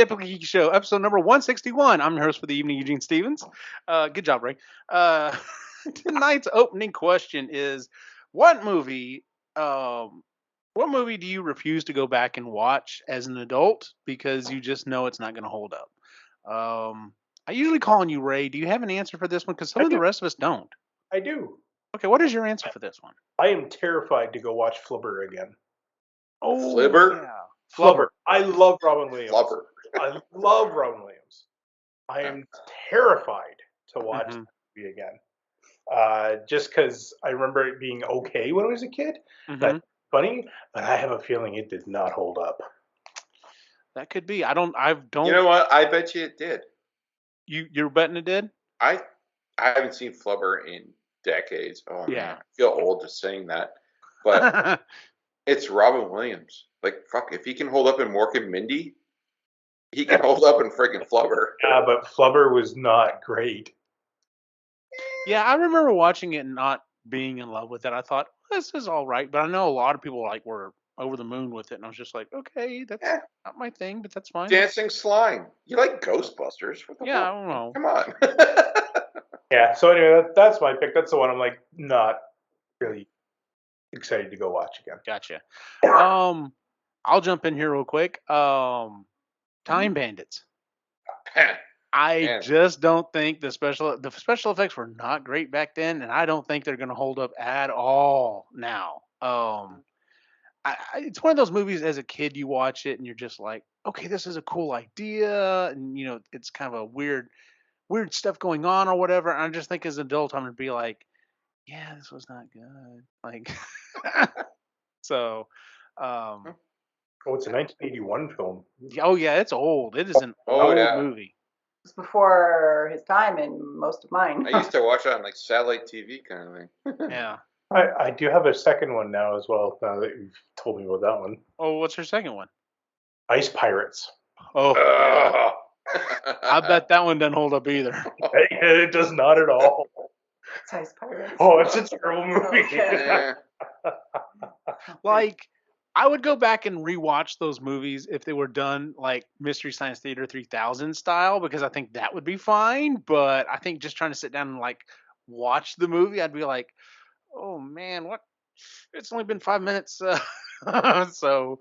Epically Geeky Show, episode number 161. I'm your host for the evening, Eugene Stevens. Good job, Ray. Tonight's opening question is, what movie, um, what movie do you refuse to go back and watch as an adult because you just know it's not going to hold up? I usually call on you, Ray. Do you have an answer for this one? Because some I of the do. rest of us don't. I do. Okay, what is your answer for this one? I am terrified to go watch Flubber again. Oh, Flibber? yeah. Flubber. I love Robin Williams. Flubber. I love Robin Williams. I am terrified to watch that movie again. Just because I remember it being okay when I was a kid. That's funny, but I have a feeling it did not hold up. That could be. I don't. You know what? I bet you it did. You're betting it did? I haven't seen Flubber in decades. Oh Yeah. man, I feel old just saying that. But it's Robin Williams. Like fuck, if he can hold up in Mork and Mindy, he can hold up in friggin' Flubber. Yeah, but Flubber was not great. Yeah, I remember watching it and not being in love with it. I thought this is all right, but I know a lot of people were over the moon with it, and I was just like, okay, that's not my thing, but that's fine. Dancing slime. You like Ghostbusters? What the Yeah, fuck? I don't know. Come on. Yeah. So anyway, that's my pick. That's the one I'm like not really excited to go watch again. Gotcha. I'll jump in here real quick. Time Bandits. I just don't think the special effects were not great back then, and I don't think they're going to hold up at all now. It's one of those movies as a kid you watch it and you're just like, okay, this is a cool idea, and it's kind of a weird stuff going on or whatever. And I just think as an adult I'm gonna be like, yeah, this was not good. Like, so. Oh, it's a 1981 film. Oh yeah, it's old. It is an old movie. It's before his time and most of mine. I used to watch it on like satellite TV kind of thing. Yeah. I do have a second one now as well, now that you've told me about that one. Oh, what's your second one? Ice Pirates. Oh, yeah. I bet that one doesn't hold up either. It does not at all. It's Ice Pirates. Oh, it's a terrible movie. Okay. Like, I would go back and rewatch those movies if they were done like Mystery Science Theater 3000 style, because I think that would be fine. But I think just trying to sit down and like watch the movie, I'd be like, oh man, what? It's only been 5 minutes. So,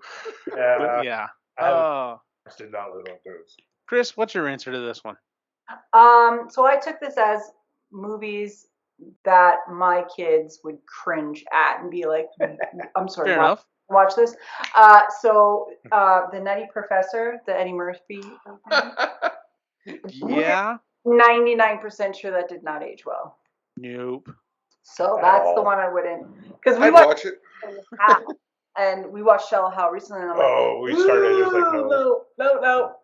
yeah. I did not live on those. Chris, what's your answer to this one? So I took this as movies that my kids would cringe at and be like, I'm sorry, Fair enough. Watch this. So The Nutty Professor, the Eddie Murphy. Yeah. 99% sure that did not age well. Nope. So that's the one I wouldn't. Because we I'd watched watch it. and we watched Shell How recently, and I'm like, Oh, we started just like,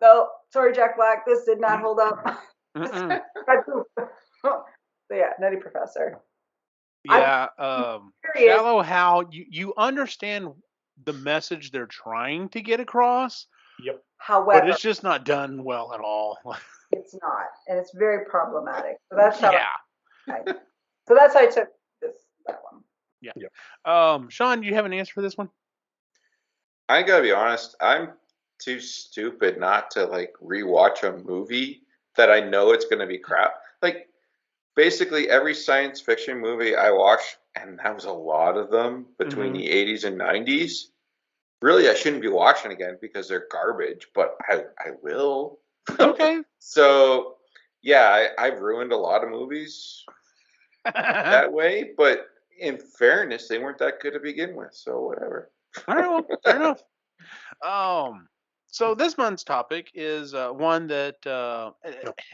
no. Sorry, Jack Black, this did not hold up. Mm-mm. So yeah, Nutty Professor. Yeah. Shallow Hal, you understand the message they're trying to get across. Yep. However, but it's just not done well at all. It's not, and it's very problematic. So that's how. Yeah. So that's how I took that one. Yeah. Sean, do you have an answer for this one? I gotta be honest. I'm too stupid not to like rewatch a movie that I know it's gonna be crap. Like basically every science fiction movie I watched, and that was a lot of them between the 80s and 90s. Really, I shouldn't be watching again because they're garbage, but I will. Okay. So yeah, I've ruined a lot of movies that way, but in fairness, they weren't that good to begin with, so whatever. All right, well, fair enough. So this month's topic is one that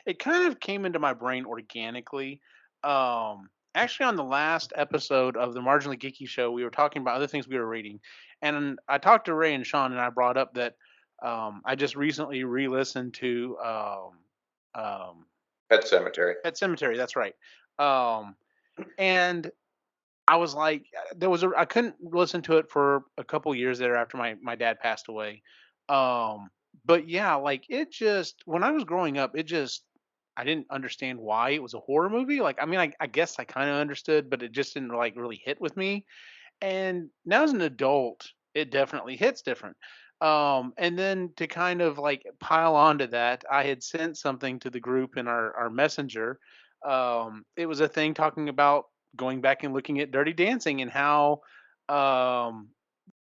it kind of came into my brain organically. Actually, on the last episode of the Marginally Geeky Show, we were talking about other things we were reading, and I talked to Ray and Sean, and I brought up that I just recently re-listened to Pet Sematary. Pet Sematary, that's right. And I was like, I couldn't listen to it for a couple years there after my dad passed away. But yeah, like it just, when I was growing up, I didn't understand why it was a horror movie. Like, I mean, I guess I kind of understood, but it just didn't like really hit with me. And now as an adult, it definitely hits different. And then to kind of like pile onto that, I had sent something to the group in our messenger. It was a thing talking about going back and looking at Dirty Dancing and how, um,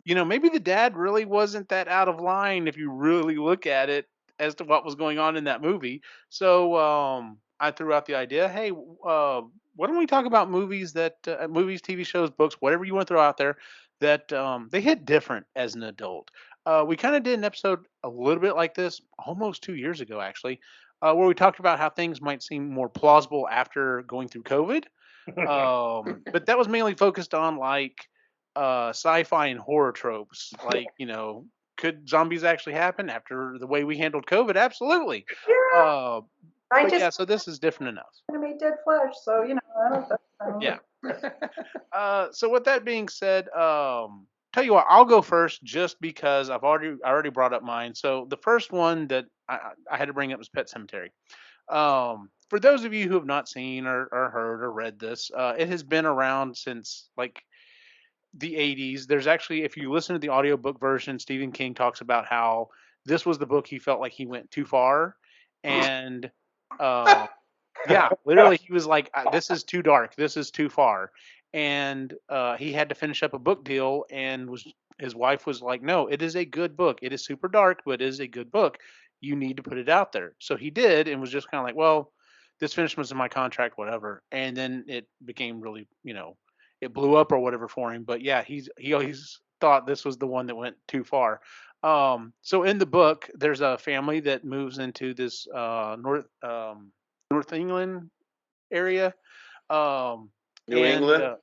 maybe the dad really wasn't that out of line if you really look at it as to what was going on in that movie. So I threw out the idea, hey, why don't we talk about movies movies, TV shows, books, whatever you want to throw out there that they hit different as an adult. We kind of did an episode a little bit like this almost 2 years ago, actually, where we talked about how things might seem more plausible after going through COVID. But that was mainly focused on like sci-fi and horror tropes. Like, could zombies actually happen after the way we handled COVID? Absolutely. Yeah. Uh, I but just yeah, so this is different enough. animate dead flesh, so I don't Yeah. So with that being said, tell you what, I'll go first just because I already brought up mine. So the first one that I had to bring up was Pet Cemetery. For those of you who have not seen or heard or read this, it has been around since like the 80s. There's actually, if you listen to the audiobook version, Stephen King talks about how this was the book he felt like he went too far. And yeah, literally, he was like, "This is too dark. This is too far," and he had to finish up a book deal. And his wife was like, "No, it is a good book. It is super dark, but it is a good book. You need to put it out there." So he did, and was just kind of like, "Well, this finished in my contract, whatever." And then it became really, it blew up or whatever for him. But yeah, he always thought this was the one that went too far. So in the book, there's a family that moves into this North England area. Um, New and England?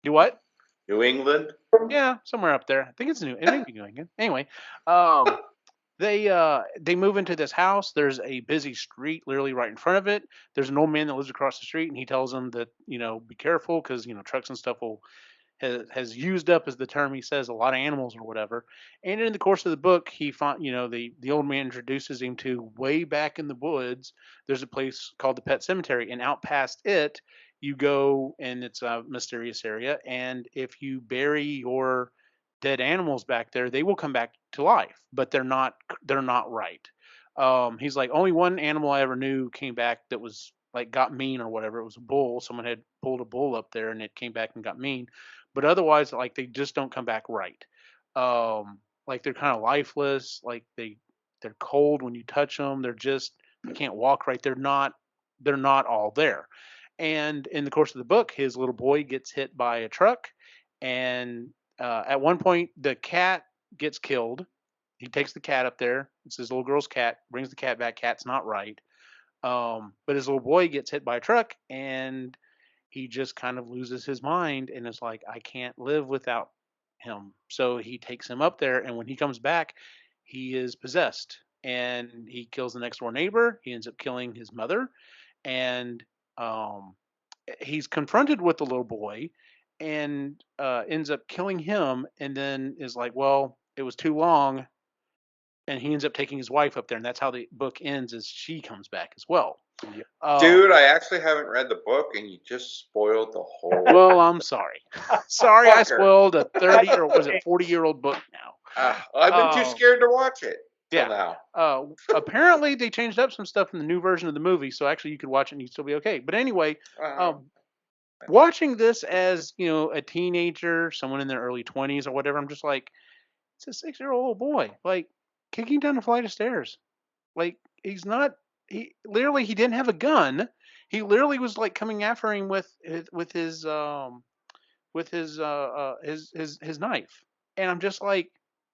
do what? New England? Yeah, somewhere up there. I think it's New. It may be New England. Anyway, um, they move into this house. There's a busy street literally right in front of it. There's an old man that lives across the street, and he tells them that be careful because trucks and stuff will has used up, as the term he says, a lot of animals or whatever. And in the course of the book, he find the old man introduces him to way back in the woods. There's a place called the Pet Cemetery, and out past it, you go, and it's a mysterious area. And if you bury your dead animals back there, they will come back to life, but they're not right. He's like, only one animal I ever knew came back that was like got mean or whatever. It was a bull. Someone had pulled a bull up there and it came back and got mean, but otherwise, like they just don't come back right. Like they're kind of lifeless. Like they're cold when you touch them. They can't walk right. They're not all there. And in the course of the book, his little boy gets hit by a truck, and at one point the cat gets killed. He takes the cat up there. It's his little girl's cat. Brings the cat back. Cat's not right. But his little boy gets hit by a truck, and he just kind of loses his mind and is like, I can't live without him. So he takes him up there, and when he comes back, he is possessed, and he kills the next door neighbor. He ends up killing his mother, and um, he's confronted with the little boy, and ends up killing him, and then is like, well, it was too long, and he ends up taking his wife up there, and that's how the book ends. Is she comes back as well. Yep. Dude, I actually haven't read the book, and you just spoiled the whole. Well, I'm sorry. Sorry, I Fucker. spoiled a 30 or was it 40-year-old book now. I've been too scared to watch it till Yeah. now. Apparently, they changed up some stuff in the new version of the movie, so actually you could watch it and you'd still be okay. But anyway, watching this as a teenager, someone in their early 20s or whatever, I'm just like, it's a 6-year-old boy, like kicking down a flight of stairs. Like he's not. He literally he didn't have a gun. He literally was like coming after him with his knife, and I'm just like,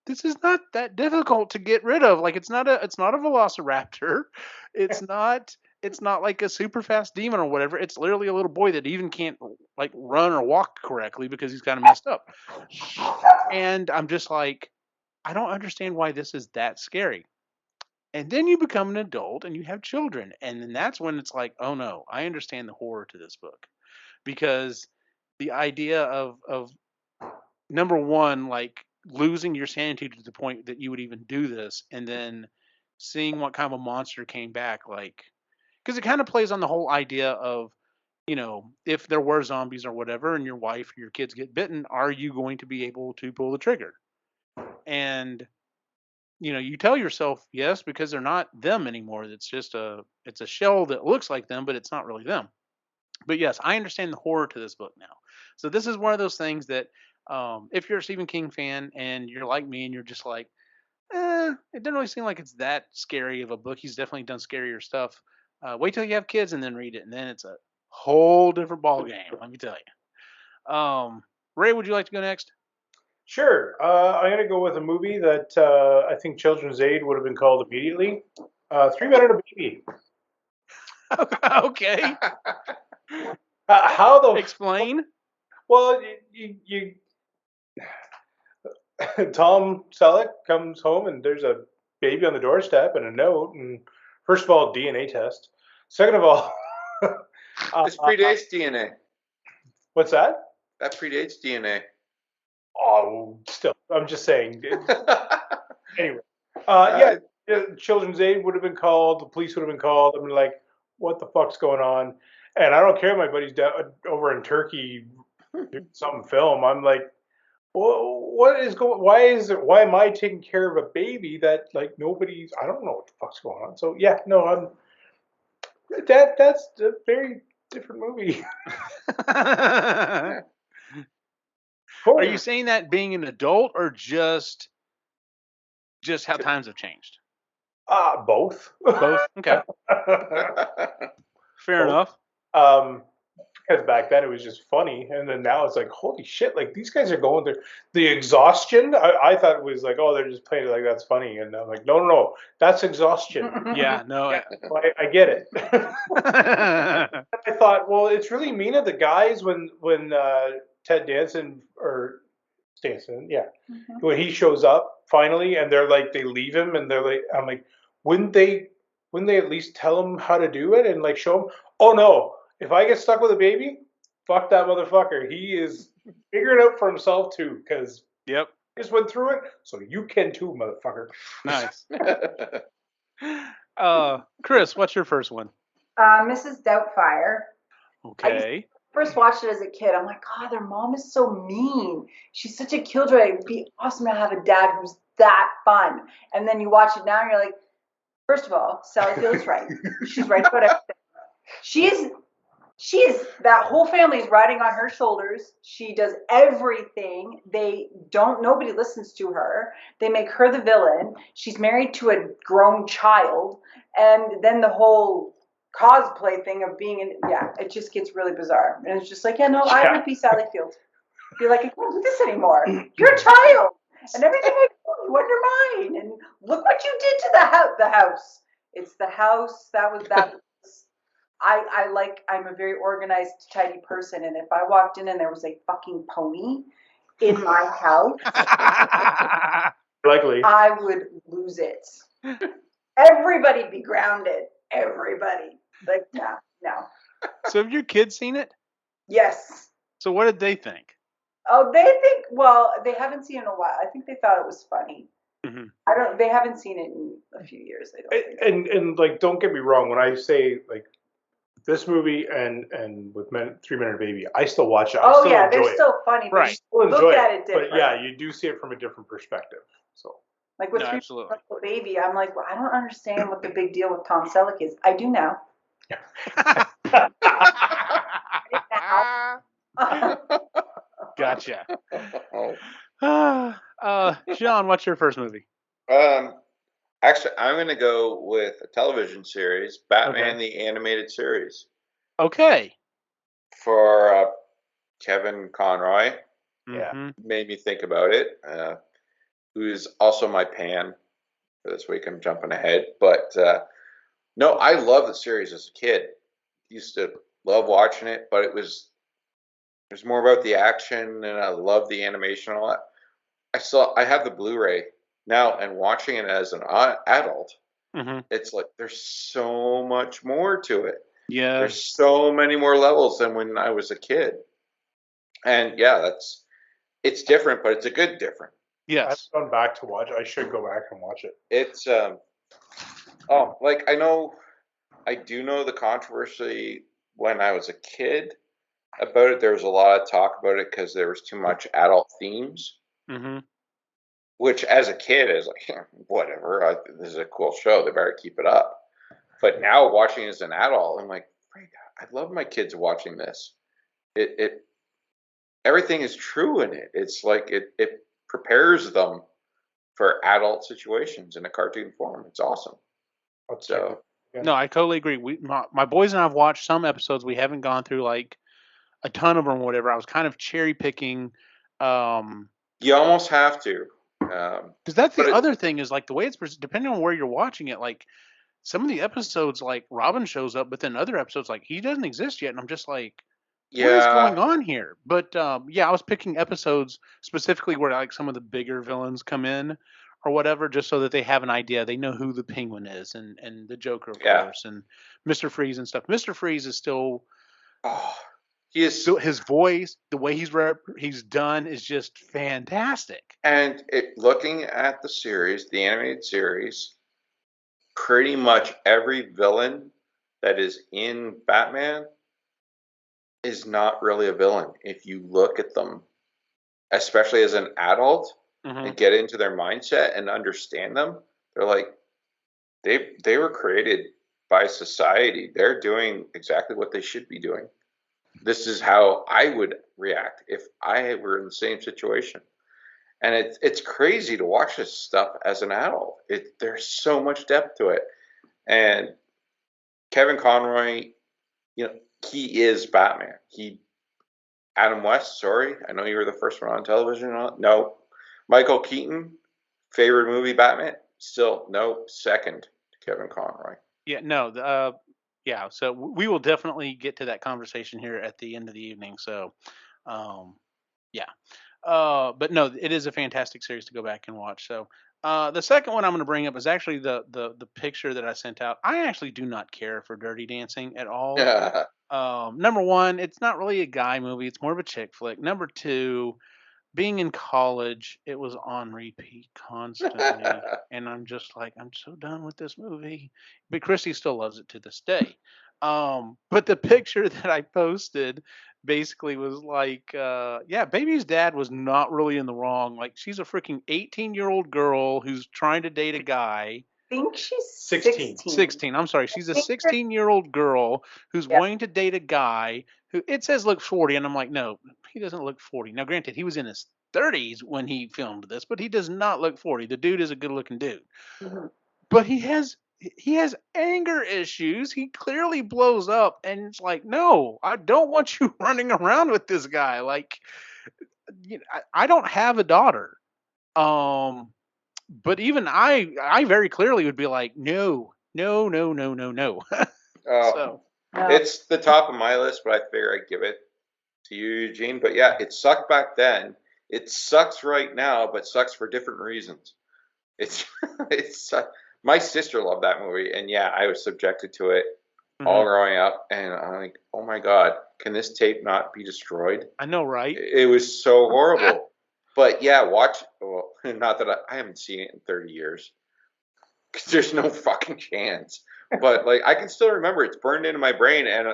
this is not that difficult to get rid of. Like it's not a velociraptor, it's not like a super fast demon or whatever. It's literally a little boy that even can't like run or walk correctly because he's kind of messed up. And I'm just like, I don't understand why this is that scary. And then you become an adult and you have children, and then that's when it's like, oh no, I understand the horror to this book, because the idea of number one, like losing your sanity to the point that you would even do this, and then seeing what kind of a monster came back, like, because it kind of plays on the whole idea of, if there were zombies or whatever, and your wife or your kids get bitten, are you going to be able to pull the trigger? And you tell yourself yes because they're not them anymore. It's just it's a shell that looks like them, but it's not really them. But yes, I understand the horror to this book now. So this is one of those things that if you're a Stephen King fan and you're like me and you're just like, it doesn't really seem like it's that scary of a book. He's definitely done scarier stuff. Wait till you have kids and then read it, and then it's a whole different ball game. Let me tell you. Ray, would you like to go next? Sure. I'm going to go with a movie that I think Children's Aid would have been called immediately. 3 Men and a Baby. Okay. How the Explain. Well, you Tom Selleck comes home and there's a baby on the doorstep and a note. And first of all, DNA test. Second of all, This predates DNA. What's that? That predates DNA. Oh, still, I'm just saying. Anyway, yeah, Children's Aid would have been called. The police would have been called. I mean, like, what the fuck's going on? And I don't care. My buddy's over in Turkey doing some film. I'm like, well, what is going? Why is it? Why am I taking care of a baby that like nobody's? I don't know what the fuck's going on. So yeah, no, that's a very different movie. Are you saying that being an adult or just how times have changed? Both. Both. Okay. Fair enough. Because back then it was just funny, and then now it's like, holy shit! Like these guys are going through the exhaustion. I thought it was like, oh, they're just playing it like that's funny, and I'm like, no, that's exhaustion. Yeah, no, yeah, I get it. I thought, well, it's really mean of the guys when Ted Danson or Stanson, yeah, when he shows up finally, and they're like, they leave him, and they're like, I'm like, wouldn't they at least tell him how to do it and like show him? Oh no. If I get stuck with a baby, fuck that motherfucker. He is figuring it out for himself too, because yep, he just went through it, so you can too, motherfucker. Nice. Chris, what's your first one? Mrs. Doubtfire. Okay. First watched it as a kid. I'm like, God, their mom is so mean. She's such a killjoy. It'd be awesome to have a dad who's that fun. And then you watch it now, and you're like, first of all, Sally Field's right. She's right about everything. She is, that whole family's riding on her shoulders. She does everything. Nobody listens to her. They make her the villain. She's married to a grown child. And then the whole cosplay thing of being it just gets really bizarre. And it's just like, I would be Sally Field. Be like, I can't do this anymore. You're a child. And everything I do, you undermine. And look what you did to the house. It's the house. I'm a very organized, tidy person, and if I walked in and there was a fucking pony in my house, likely I would lose it. Everybody'd be grounded. Everybody. Like, no. So have your kids seen it? Yes. So what did they think? Oh, they haven't seen it in a while. I think they thought it was funny. Mm-hmm. They haven't seen it in a few years. They don't think. And like, don't get me wrong. When I say like, this movie and with 3 Men and a Baby, I still watch it. They're still funny. But right. You look at it different. But yeah, you do see it from a different perspective. So, like with 3 Men and a Baby, I'm like, well, I don't understand what the big deal with Tom Selleck is. I do now. Gotcha. Sean, what's your first movie? Actually, I'm going to go with a television series, Batman the Animated Series. Okay. For Kevin Conroy. Mm-hmm. Made me think about it. Who's also my pan for this week. I'm jumping ahead. But no, I love the series as a kid. Used to love watching it, but it was more about the action, and I love the animation a lot. I have the Blu-ray now, and watching it as an adult, it's like there's so much more to it. Yeah, there's so many more levels than when I was a kid, and yeah, it's different, but it's a good different. Yes, I've gone back to watch. I should go back and watch it. It's I do know the controversy when I was a kid about it. There was a lot of talk about it because there was too much adult themes. which as a kid is like, whatever. This is a cool show. They better keep it up. But now watching as an adult, I'm like, I love my kids watching this. It everything is true in it. It's like it prepares them for adult situations in a cartoon form. It's awesome. So no, I totally agree. My boys and I have watched some episodes. We haven't gone through like a ton of them or whatever. I was kind of cherry picking. You almost have to. Because that's the other thing is like the way it's depending on where you're watching it. Like some of the episodes, like Robin shows up, but then other episodes, like he doesn't exist yet, and I'm just like, what is going on here? But yeah, I was picking episodes specifically where like some of the bigger villains come in or whatever, just so that they have an idea. They know who the Penguin is and the Joker, of course, and Mr. Freeze and stuff. Mr. Freeze is still. Oh, he is. So his voice, the way he's done, is just fantastic. And looking at the series, the animated series, pretty much every villain that is in Batman is not really a villain. If you look at them, especially as an adult, and get into their mindset and understand them, they're like, they were created by society. They're doing exactly what they should be doing. This is how I would react if I were in the same situation. And it's crazy to watch this stuff as an adult. There's so much depth to it. And Kevin Conroy, he is Batman. Adam West, sorry, I know you were the first one on television. No. Michael Keaton, favorite movie Batman? Still no, second to Kevin Conroy. Yeah, no, yeah, so we will definitely get to that conversation here at the end of the evening. So, yeah. But no, it is a fantastic series to go back and watch. So, the second one I'm going to bring up is actually the picture that I sent out. I actually do not care for Dirty Dancing at all. Number one, it's not really a guy movie. It's more of a chick flick. Number two, being in college, it was on repeat constantly. And I'm just like, I'm so done with this movie. But Christy still loves it to this day. But the picture that I posted basically was like, yeah, Baby's dad was not really in the wrong. Like, she's a freaking 18-year-old girl who's trying to date a guy. I think she's 16. 16. I'm sorry. She's a 16-year-old girl who's wanting to date a guy who it says looks 40. And I'm like, no, he doesn't look 40. Now, granted, he was in his 30s when he filmed this, but he does not look 40. The dude is a good looking dude. But he has anger issues. He clearly blows up. And it's like, no, I don't want you running around with this guy. Like, I don't have a daughter. But even I very clearly would be like, no. So it's the top of my list, but I figure I'd give it to you, Eugene. But yeah, it sucked back then. It sucks right now, but sucks for different reasons. It's my sister loved that movie, and yeah, I was subjected to it all growing up, and I'm like, oh my god, can this tape not be destroyed? I know, right? It was so horrible. But yeah, well, not that I haven't seen it in 30 years. Because there's no fucking chance. But like, I can still remember it's burned into my brain, and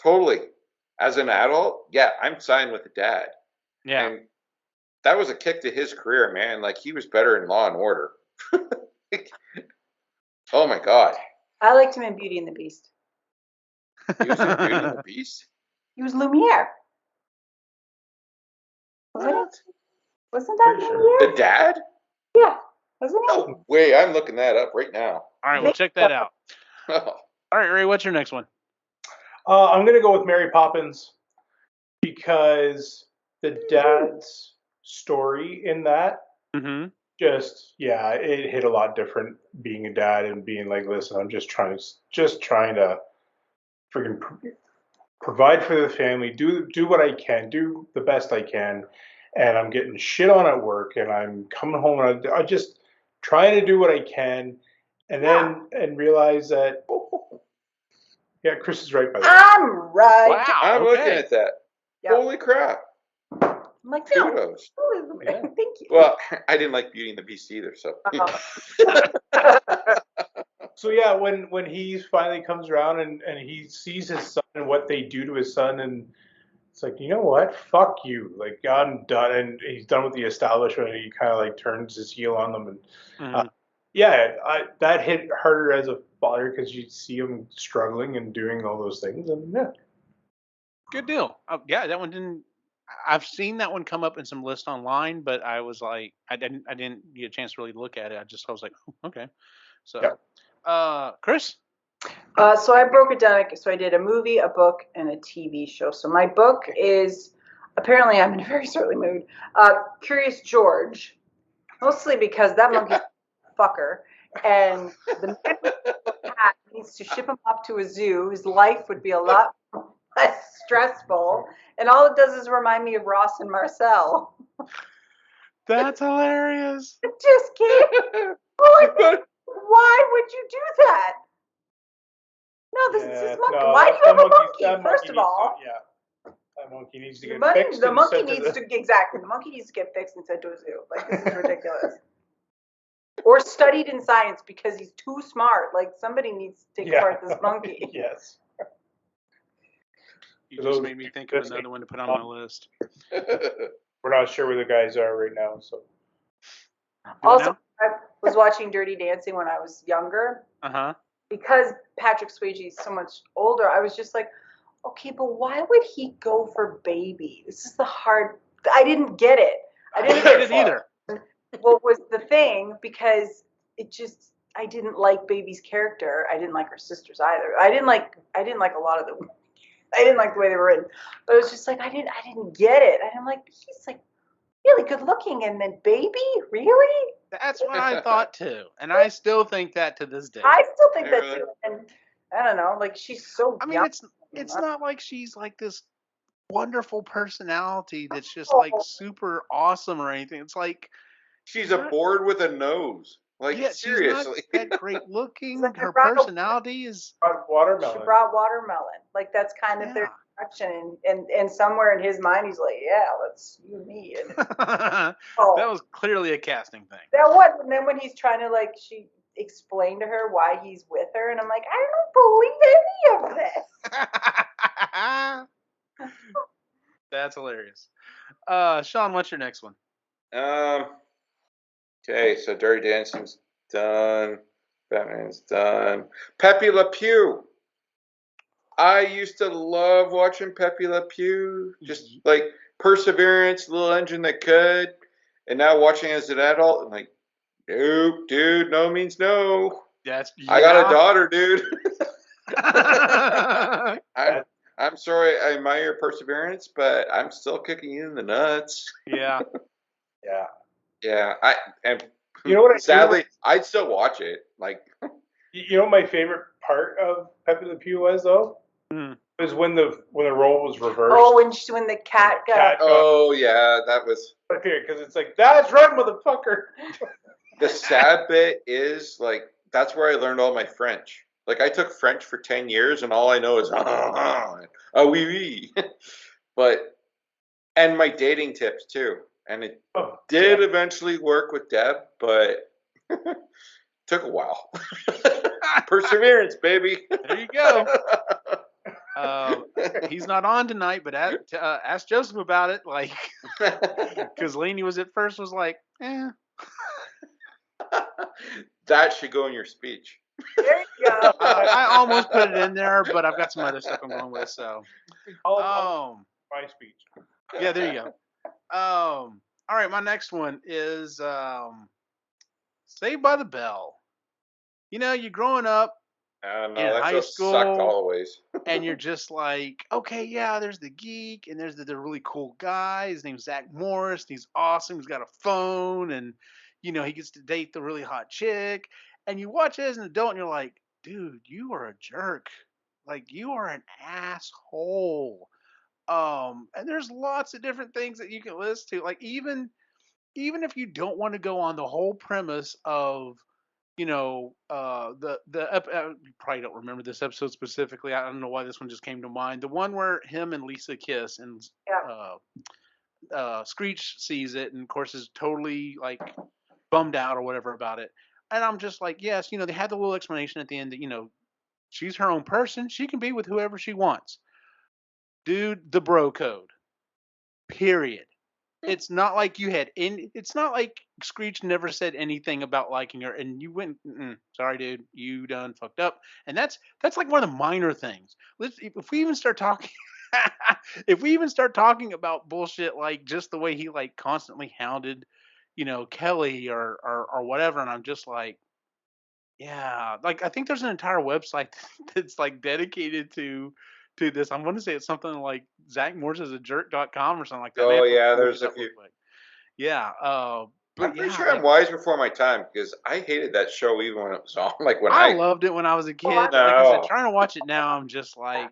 totally, as an adult, yeah, I'm siding with the dad. Yeah. And that was a kick to his career, man. Like, he was better in Law and Order. Oh my god. I liked him in Beauty and the Beast. He was in Beauty and the Beast? He was Lumiere. Wasn't that Lumiere? The dad? Yeah. Wasn't it? No way. I'm looking that up right now. All right, we'll check that out. All right, Ray, what's your next one? I'm going to go with Mary Poppins because the dad's story in that just, yeah, it hit a lot different being a dad and being like, listen, I'm just trying to freaking provide for the family, do what I can, do the best I can, and I'm getting shit on at work, and I'm coming home and I'm just trying to do what I can, and then and realize that, yeah, Chris is right by that. I'm right. Wow, I'm looking at that. Yep. Holy crap. I'm like, no. Kudos. Yeah. Thank you. Well, I didn't like Beauty and the Beast either, so. So yeah, when he finally comes around and he sees his son and what they do to his son, and It's like, you know what? Fuck you. Like, I'm done. And he's done with the establishment, and he kind of like turns his heel on them. And Mm-hmm. yeah, that hit harder as a father because you see him struggling and doing all those things. And yeah. Good deal. Yeah, that one didn't. I've seen that one come up in some list online, but I was like, I didn't get a chance to really look at it. I was like, oh, okay. Yeah. So, Chris. So I broke it down. So I did a movie, a book, and a TV show. So my book is, apparently I'm in a very surly mood. Curious George, mostly because that monkey fucker, and the man with the cat needs to ship him up to a zoo. His life would be a lot less stressful, and all it does is remind me of Ross and Marcel. That's hilarious. I just can't. Why would you do that? No, this is his monkey. Why do you have a monkey? First of all, that monkey needs to get fixed. The monkey needs to exactly. The monkey needs to get fixed and sent to a zoo. Like, this is ridiculous. Or studied in science because he's too smart. Like, somebody needs to take apart this monkey. Yes. You just made me think of another one to put on my list. We're not sure where the guys are right now, so. Also, I was watching Dirty Dancing when I was younger. Because Patrick Swayze is so much older, I was just like, okay, but why would he go for Baby? This is the hard. I didn't get it. I didn't get it either. What was the thing? Because it just, I didn't like Baby's character. I didn't like her sisters either. I didn't like a lot of them. I didn't like the way they were written. But it was just like I didn't get it. And I'm like, he's like really good looking, and then Baby, really? That's what I thought too, and I still think that to this day. I still think that too, and I don't know, like she's so. I mean, it's not like she's like this wonderful personality that's just like super awesome or anything. It's like she's a board with a nose. Like, yeah, seriously, she's not that great looking. Her personality is. Watermelon. She brought watermelon. Like, that's kind of their direction, and somewhere in his mind, he's like, yeah, let's you and me. And, That was clearly a casting thing. That was, and then when he's trying to she explained to her why he's with her, and I'm like, I don't believe any of this. That's hilarious. Sean, what's your next one? Okay, so Dirty Dancing's done. Batman's done. Pepe Le Pew. I used to love watching Pepe Le Pew. Just like perseverance, little engine that could. And now watching as an adult, I'm like, nope, dude, no means no. I got a daughter, dude. I'm sorry, I admire your perseverance, but I'm still kicking you in the nuts. Yeah. Yeah. You know what? Sadly, I'd still watch it. Like, you know what my favorite part of Pepe Le Pew was though? Was when the role was reversed. Oh, when the cat got. Oh yeah, that was. Because it's like, that's right, motherfucker. The sad bit is like that's where I learned all my French. Like, I took French for 10 years, and all I know is oui oui. But and my dating tips too, and it did eventually work with Deb, but took a while. Perseverance, baby. There you go. He's not on tonight, but ask Joseph about it, like, because Lainey was at first was like, eh. That should go in your speech. There you go. I almost put it in there, but I've got some other stuff I'm going with. So, my speech. Yeah, there you go. All right, my next one is Saved by the Bell. You know, you're growing up No, in that high just school, sucked always. and you're just like, okay, yeah, there's the geek, and there's the really cool guy. His name's Zach Morris. And he's awesome. He's got a phone, and he gets to date the really hot chick. And you watch it as an adult, and you're like, dude, you are a jerk. Like, you are an asshole. And there's lots of different things that you can list to. Like, even if you don't want to go on the whole premise of you probably don't remember this episode specifically. I don't know why this one just came to mind. The one where him and Lisa kiss, and Screech sees it, and of course is totally like bummed out or whatever about it. And I'm just like, yes, they had the little explanation at the end that she's her own person. She can be with whoever she wants. dude, the bro code. Period. It's not like you had any. It's not like Screech never said anything about liking her, and you went, "Sorry, dude, you done fucked up." And that's like one of the minor things. If we even start talking, if we even start talking about bullshit like just the way he like constantly hounded, Kelly or whatever, and I'm just like, yeah, like I think there's an entire website that's like dedicated to this. I'm going to say it's something like Zach Morse is a jerk.com or something like that. They Oh have to yeah, look there's it a up real few. quick. Yeah, I'm but pretty yeah, sure like I'm wise before my time because I hated that show even when it was on. Like when I I loved it when I was a kid, I- but like I said, no, trying to watch it now, I'm just like,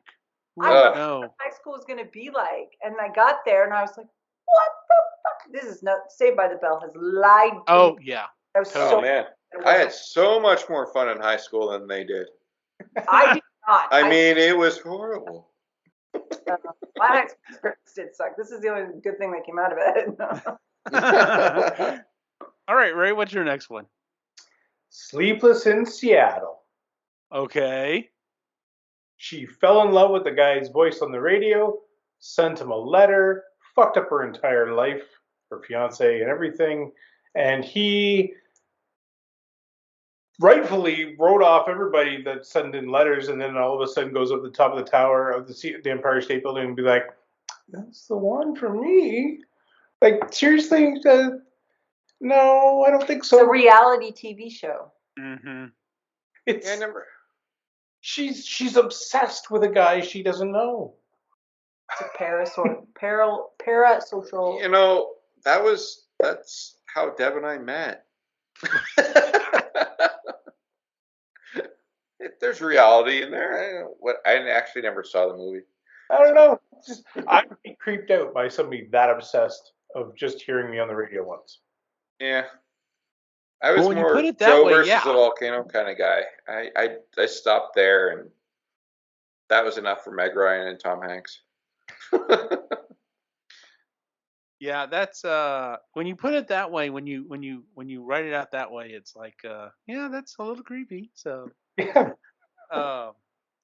I ooh, thought no. high school was going to be like, and I got there and I was like, what the fuck? This is not Saved by the Bell has lied to me. Oh yeah, I was oh so totally. man, it I had wasn't. so much more fun in high school than they did. I did not. I mean, it was horrible. My high school experience did suck. This is the only good thing that came out of it. All right, Ray, what's your next one? Sleepless in Seattle. Okay. She fell in love with the guy's voice on the radio, sent him a letter, fucked up her entire life, her fiance and everything, and he rightfully wrote off everybody that sent in letters, and then all of a sudden goes up the top of the tower of the Empire State Building and be like, "That's the one for me." Like seriously, no, I don't think It's a so. reality TV show. Mm-hmm. It's Yeah, I never. she's obsessed with a guy she doesn't know. It's a parasocial. You know, that's how Deb and I met. There's reality in there. I actually never saw the movie. I don't know. Just I'd be creeped out by somebody that obsessed of just hearing me on the radio once. Yeah, I Well, was when you put more it that Joe way, versus yeah. the volcano kind of guy. I stopped there, and that was enough for Meg Ryan and Tom Hanks. Yeah, that's when you put it that way, when you write it out that way, it's like yeah, that's a little creepy. So Yeah.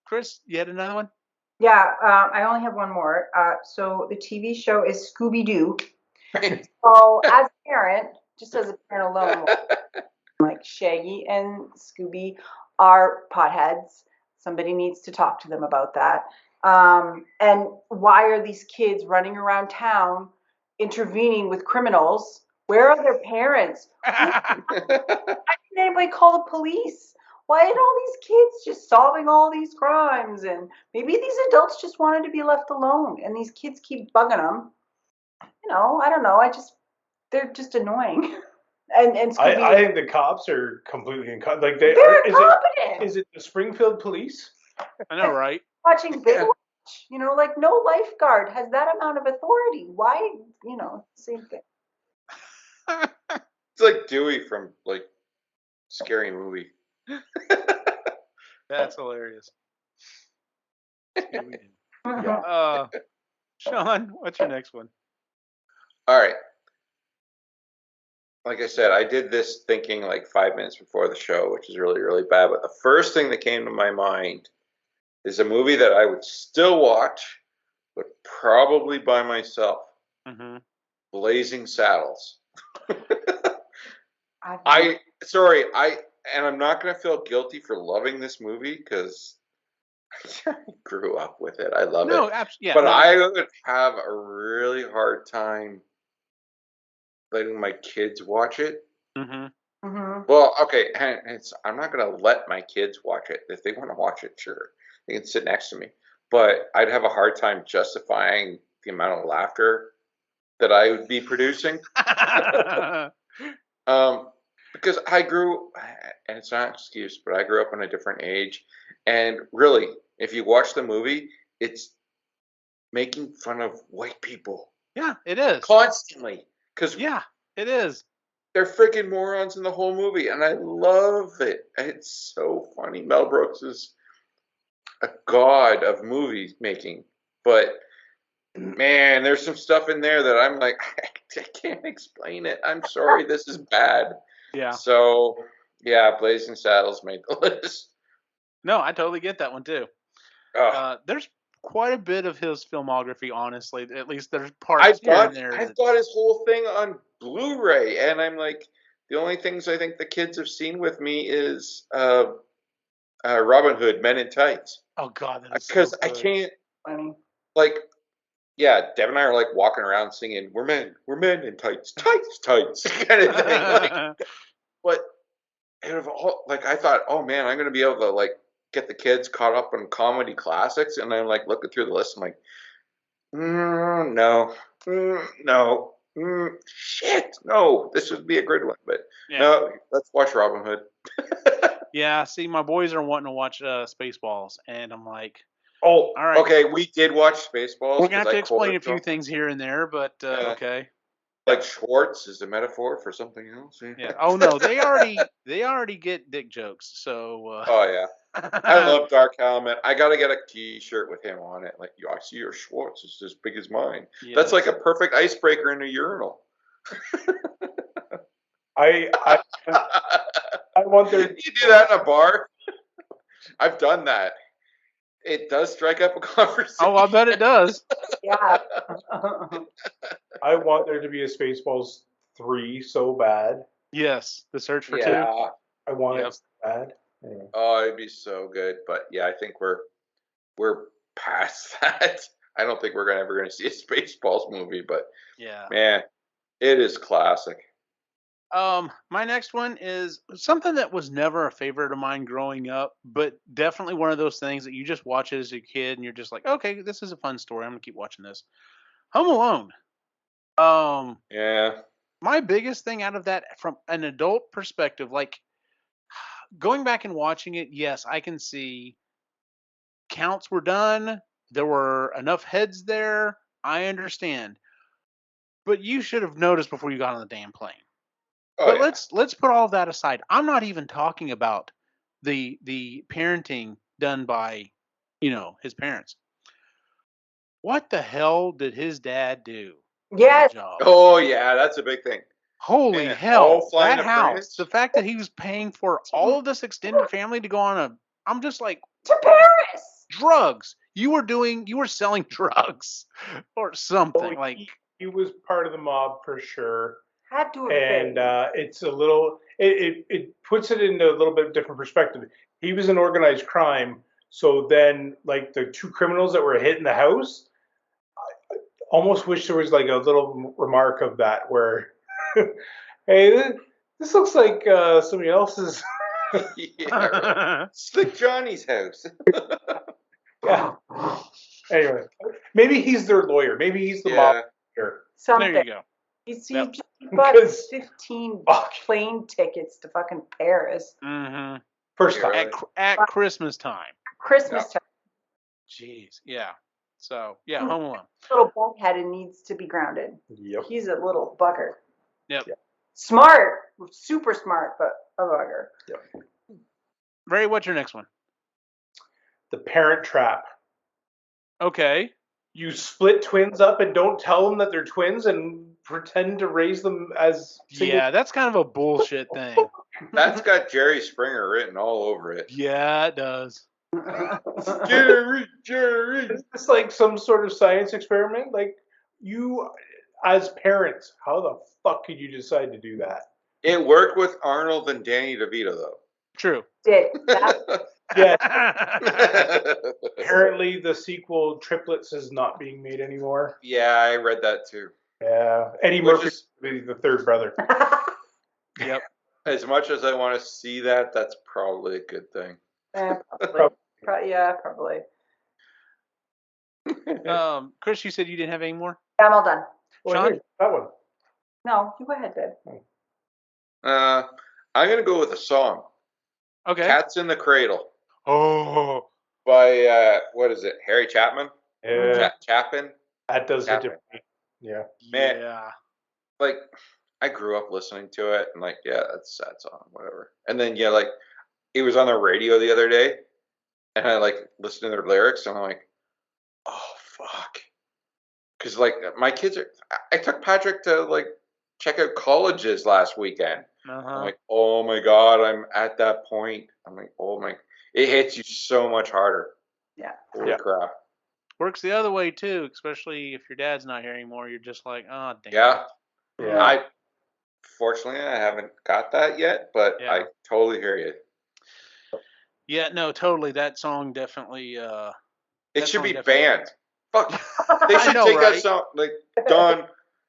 Chris, you had another one? Yeah, I only have one more. So the TV show is Scooby Doo. So as a parent, just as a parent alone, like Shaggy and Scooby are potheads. Somebody needs to talk to them about that. And why are these kids running around town intervening with criminals? Where are their parents? Why didn't anybody call the police? Why are all these kids just solving all these crimes? And maybe these adults just wanted to be left alone, and these kids keep bugging them. I don't know. They're just annoying. And Scooby, I think the cops are completely like they they're are. incompetent. Is it the Springfield Police? I know, right? Watching Yeah. Baywatch, like no lifeguard has that amount of authority. Why, same thing. It's like Dewey from like Scary Movie. That's hilarious. Yeah. Sean, what's your next one? All right. Like I said, I did this thinking like 5 minutes before the show, which is really, really bad. But the first thing that came to my mind is a movie that I would still watch, but probably by myself. Mm-hmm. Blazing Saddles. I've And I'm not going to feel guilty for loving this movie because I grew up with it. I love it. Yeah, But no. I would have a really hard time letting my kids watch it. Mm-hmm. Mm-hmm. Well, okay, I'm not going to let my kids watch it. If they want to watch it, sure. They can sit next to me. But I'd have a hard time justifying the amount of laughter that I would be producing. Because and it's not an excuse, but I grew up in a different age. And really, if you watch the movie, it's making fun of white people. Yeah, it is. Constantly. Because yeah, it is. They're freaking morons in the whole movie, and I love it. It's so funny. Mel Brooks is a god of movie making, but man, there's some stuff in there that I'm like, I can't explain it. I'm sorry, this is bad. Yeah. So, yeah, Blazing Saddles made the list. No, I totally get that one too. There's quite a bit of his filmography, honestly. At least there's parts here and there. I've got his whole thing on Blu-ray, and I'm like, the only things I think the kids have seen with me is Robin Hood, Men in Tights. Oh God, that is because so I good. can't Funny. like. Yeah, Deb and I are like walking around singing, we're men in tights, tights, tights," kind of thing. Like, but out of all, like, I thought, oh man, I'm gonna be able to like get the kids caught up on comedy classics, and I'm like looking through the list, I'm like, no, no, shit, no, this would be a good one, but no, let's watch Robin Hood. Yeah, see, my boys are wanting to watch Spaceballs, and I'm like, oh, all right, okay, we did watch Spaceballs. We're gonna have to explain a few things here and there, but okay. Like Schwartz is a metaphor for something else. Yeah. Oh no, they already get dick jokes. So. Oh yeah. I love Dark Helmet. I gotta get a T-shirt with him on it. Like, I see your Schwartz is as big as mine. Yeah, that's like a perfect icebreaker in a urinal. I want there. You do that in a bar? I've done that. It does strike up a conversation. Oh, I bet it does. Yeah. I want there to be a Spaceballs 3 so bad. Yes, the search for 2. I want it so bad. Anyway. Oh, it'd be so good, but yeah, I think we're past that. I don't think we're ever gonna see a Spaceballs movie, but yeah, man, it is classic. My next one is something that was never a favorite of mine growing up, but definitely one of those things that you just watch as a kid and you're just like, okay, this is a fun story. I'm gonna keep watching this. Home Alone. Yeah. My biggest thing out of that from an adult perspective, like going back and watching it, yes, I can see counts were done. There were enough heads there. I understand. But you should have noticed before you got on the damn plane. But let's put all of that aside. I'm not even talking about the parenting done by, his parents. What the hell did his dad do? Yes. Oh yeah, that's a big thing. Holy hell! That house. The fact that he was paying for all of this extended family to go on I'm just like, to Paris. Drugs. You were selling drugs or something. He was part of the mob for sure. Had to have been. And it's a little, it puts it into a little bit different perspective. He was in organized crime, so then like the 2 criminals that were hitting the house, I almost wish there was like a little remark of that where, hey, this looks like somebody else's. Yeah, it's like Johnny's house. Yeah. Anyway, maybe he's their lawyer. Maybe he's the mob lawyer. Something. There you go. He bought 15 plane tickets to fucking Paris. Mm-hmm. First time. At Christmas time. Christmas time. Jeez. Yeah. So, yeah, Home Alone. Little buckhead and needs to be grounded. Yep. He's a little bugger. Yep. Smart. Super smart, but a bugger. Yep. Ray, what's your next one? The Parent Trap. Okay. You split twins up and don't tell them that they're twins and pretend to raise them as Yeah, that's kind of a bullshit thing. That's got Jerry Springer written all over it. Yeah, it does. Jerry. It's like some sort of science experiment. Like, you, as parents, how the fuck could you decide to do that? It worked with Arnold and Danny DeVito, though. True. Did. Yeah. Apparently, the sequel Triplets is not being made anymore. Yeah, I read that too. Yeah, Eddie Murphy is the third brother. Yep. As much as I want to see that, that's probably a good thing. Probably. Yeah, probably. Chris, you said you didn't have any more? Yeah, I'm all done. Sean? That one. No, you go ahead, babe. I'm gonna go with a song. Okay. Cats in the Cradle. Oh. By what is it? Harry Chapman? Yeah. Chapman? That does hit different. Yeah. Man, yeah. Like, I grew up listening to it and like, yeah, that's a sad song, whatever. And then like it was on the radio the other day and I like listened to their lyrics and I'm like, oh fuck. Cause like my kids I took Patrick to like check out colleges last weekend. I'm like, oh my God, I'm at that point. I'm like, oh my, it hits you so much harder. Yeah. Holy crap. Works the other way too, especially if your dad's not here anymore. You're just like, oh damn. Yeah. Yeah. Fortunately, I haven't got that yet, but I totally hear you. Yeah, no, totally. That song definitely. It should be banned. Fuck. They should know, take right? that song. Like, done.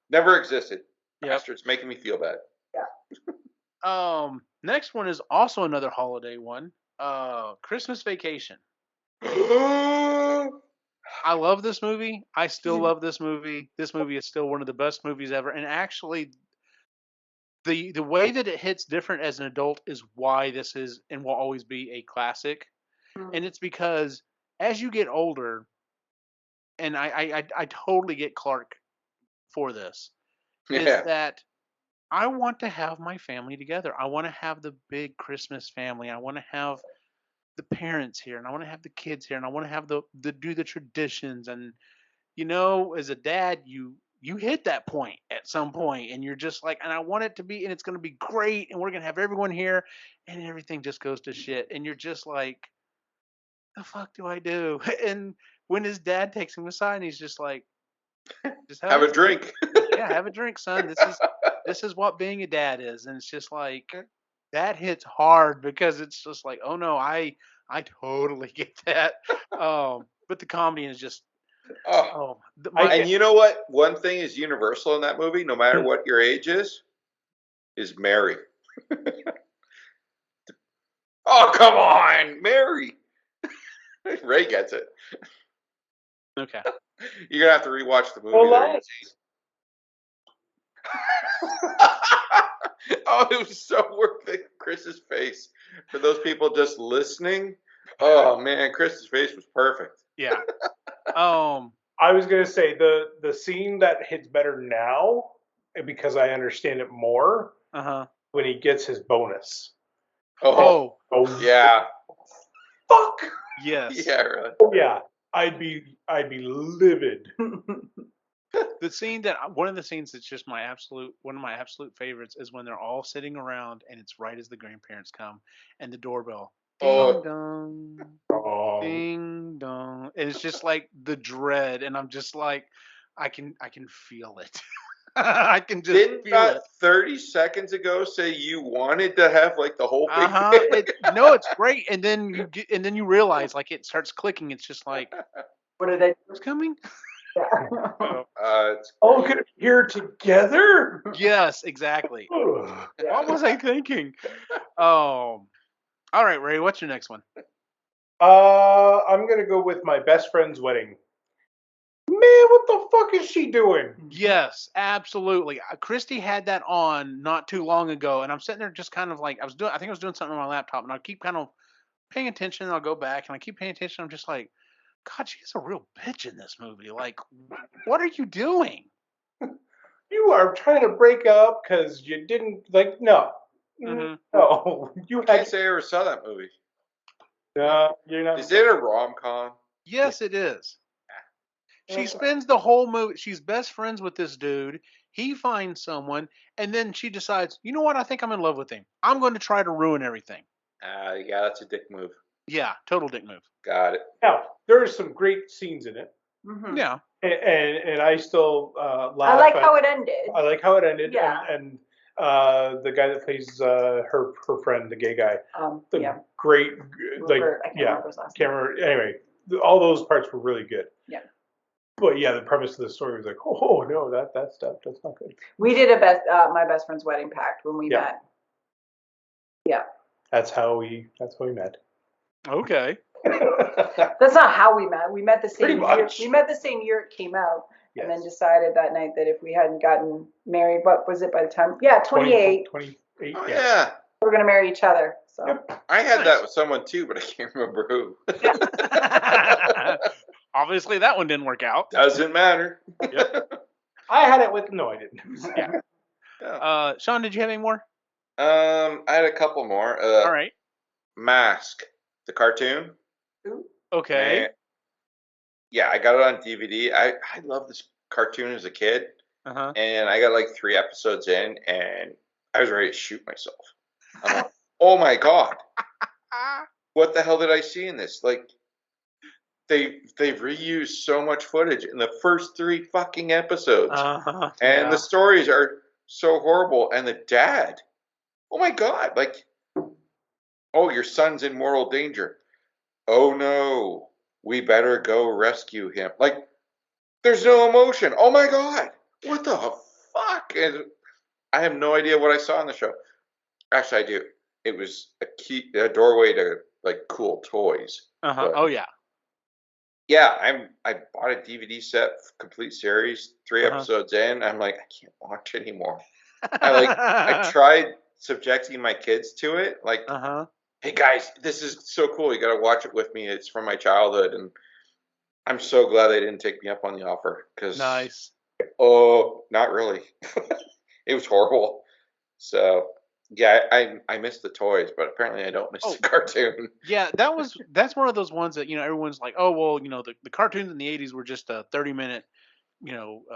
Never existed. Yep. Bastards making me feel bad. Next one is also another holiday one. Christmas Vacation. I love this movie. I still love this movie. This movie is still one of the best movies ever. And actually, the way that it hits different as an adult is why this is and will always be a classic. And it's because as you get older, and I totally get Clark for this, is that I want to have my family together. I want to have the big Christmas family. I want to have the parents here, and I want to have the kids here, and I want to have the do the traditions. And as a dad, you hit that point at some point, and you're just like, and I want it to be, and it's going to be great, and we're going to have everyone here, and everything just goes to shit, and you're just like, the fuck do I do? And when his dad takes him aside, and he's just like, just have a drink. Yeah, have a drink, son. This is what being a dad is, and it's just like that hits hard because it's just like, oh no, I totally get that. But the comedy is just and you know what? One thing is universal in that movie, no matter what your age is Mary. Oh, come on, Mary. Ray gets it. Okay. You're gonna have to rewatch the movie. Oh, it was so worth it. Chris's face. For those people just listening, oh man, Chris's face was perfect. Yeah. I was gonna say the scene that hits better now, because I understand it more, when he gets his bonus. Oh yeah. Fuck. Yes. Yeah, really. Oh yeah. I'd be livid. The scene one of the scenes that's just one of my absolute favorites is when they're all sitting around and it's right as the grandparents come and the doorbell. Ding dong. Ding dong. And it's just like the dread, and I'm just like, I can feel it. I can just feel it. 30 seconds ago say you wanted to have like the whole thing? No, it's great, and then you realize like it starts clicking. It's just like, what are they? What's coming? All good here together? Yes, exactly. What was I thinking? All right, Ray, what's your next one? I'm gonna go with My Best Friend's Wedding. Man, what the fuck is she doing? Yes, absolutely. Christy had that on not too long ago, and I'm sitting there just kind of like, I think I was doing something on my laptop, and I keep kind of paying attention, and I'll go back, and I keep paying attention. I'm just like, God, she's a real bitch in this movie. Like, what are you doing? You are trying to break up because you didn't, like, no. No. You can't say I ever saw that movie. You're not. Is it a rom-com? Yes, it is. She spends the whole movie, she's best friends with this dude. He finds someone, and then she decides, you know what? I think I'm in love with him. I'm going to try to ruin everything. Yeah, that's a dick move. Yeah, total dick move. Got it. Now, there are some great scenes in it. Yeah. And I still laugh. I like how it ended. I like how it ended. Yeah. And the guy that plays her friend, the gay guy, great, like, Rupert, I can't remember his last name. Anyway, all those parts were really good. Yeah. But yeah, the premise of the story was like, oh no, that's not good. We did My Best Friend's Wedding pact when we met. Yeah. That's how we met. Okay. That's not how we met. We met the same Pretty year. much. We met the same year it came out, Yes. and then decided that night that if we hadn't gotten married, what was it by the time? Yeah, 28. 28. Oh yeah. We're gonna marry each other. So. Yep. I had that with someone too, but I can't remember who. Obviously, that one didn't work out. Doesn't matter. Yep. I had it with. No, I didn't. Yeah. Sean, did you have any more? I had a couple more. All right. Mask, the cartoon. Okay. Yeah, I got it on DVD. I loved this cartoon as a kid, and I got like 3 episodes in, and I was ready to shoot myself. I'm like, oh my god, what the hell did I see in this? Like, they've reused so much footage in the first 3 fucking episodes, and the stories are so horrible. And the dad, oh my god, like, oh, your son's in mortal danger. Oh no, we better go rescue him. Like, there's no emotion. Oh my god, what the fuck? And I have no idea what I saw on the show. Actually, I do. It was a doorway to like cool toys. Oh yeah. Yeah, I bought a DVD set, complete series, 3 episodes in. I'm like, I can't watch anymore. I tried subjecting my kids to it, like, hey guys, this is so cool. You got to watch it with me. It's from my childhood, and I'm so glad they didn't take me up on the offer. Nice. Oh, not really. It was horrible. So yeah, I miss the toys, but apparently I don't miss the cartoon. Yeah, that's one of those ones that, everyone's like, oh well, the cartoons in the 80s were just a 30-minute,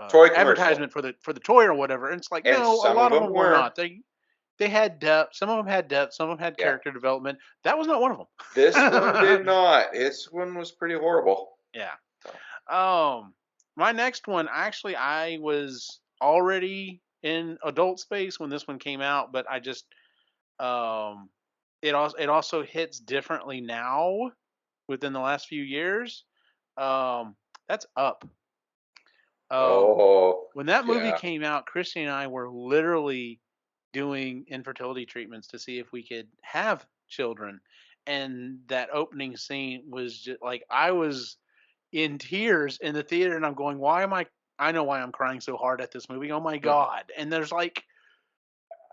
Toy advertisement for the toy or whatever. And it's like, and no, a some lot of of them were not. They had depth. Some of them had depth. Some of them had character development. That was not one of them. This one did not. This one was pretty horrible. Yeah. My next one, actually, I was already in adult space when this one came out, but I just it also hits differently now within the last few years. That's Up. When that movie came out, Christy and I were literally doing infertility treatments to see if we could have children, and that opening scene was just like, I was in tears in the theater, and I'm going, I know why I'm crying so hard at this movie. Oh my god. And there's like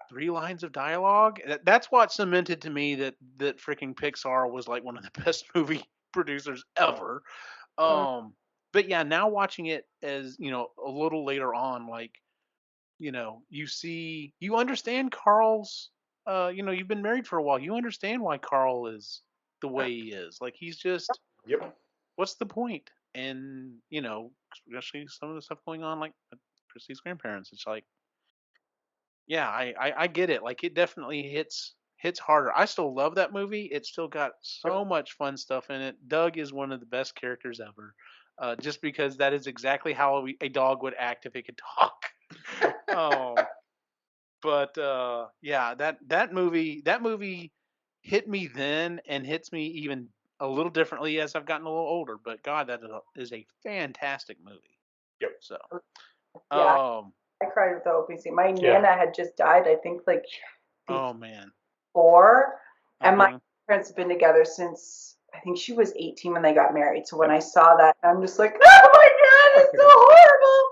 3 lines of dialogue. That's what cemented to me that freaking Pixar was like one of the best movie producers ever. But yeah, now watching it as, a little later on, like, you understand Carl's, you've been married for a while. You understand why Carl is the way he is. Like, he's just, what's the point? And, especially some of the stuff going on, like Christy's grandparents, it's like, yeah, I get it. Like, it definitely hits harder. I still love that movie. It's still got so much fun stuff in it. Doug is one of the best characters ever, just because that is exactly how a dog would act if it could talk. But yeah, that movie hit me then and hits me even a little differently as I've gotten a little older. But God, that is a fantastic movie. Yep. So, I cried with the opening scene. My Nana had just died, I think, like oh man, 4, and my parents have been together since I think she was 18 when they got married. So when I saw that, I'm just like, oh my god, it's so horrible.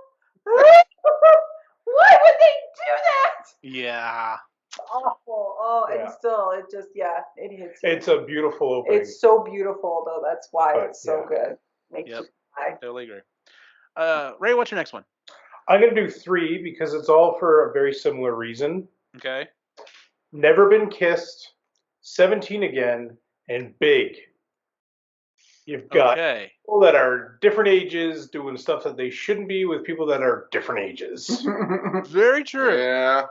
Why would they do that? Yeah. Awful. Oh, and still, it just, it hits you. It's a beautiful opening. It's so beautiful, though. That's why it's so good. Makes you cry. Totally agree. Ray, what's your next one? I'm going to do 3 because it's all for a very similar reason. Okay. Never Been Kissed, 17 Again, and Big. You've got people that are different ages doing stuff that they shouldn't be with people that are different ages. Very true. Yeah.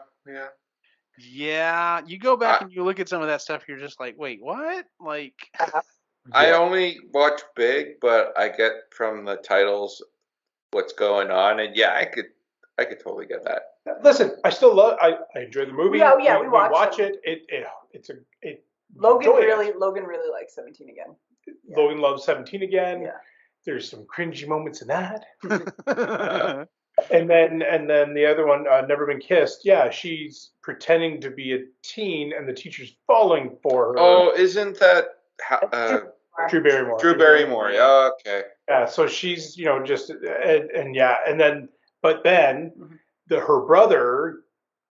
Yeah, you go back and you look at some of that stuff, you're just like, wait, what? Like, I only watch Big, but I get from the titles what's going on, and I could totally get that. Listen, I still love. I enjoy the movie. We watch it. Logan really likes 17 Again. Yeah. Logan loves 17 Again. Yeah. There's some cringy moments in that. And then the other one, Never Been Kissed. Yeah, she's pretending to be a teen, and the teacher's falling for her. Oh, isn't that Drew Barrymore? Drew Barrymore. Oh, okay. Yeah, so she's just but then her brother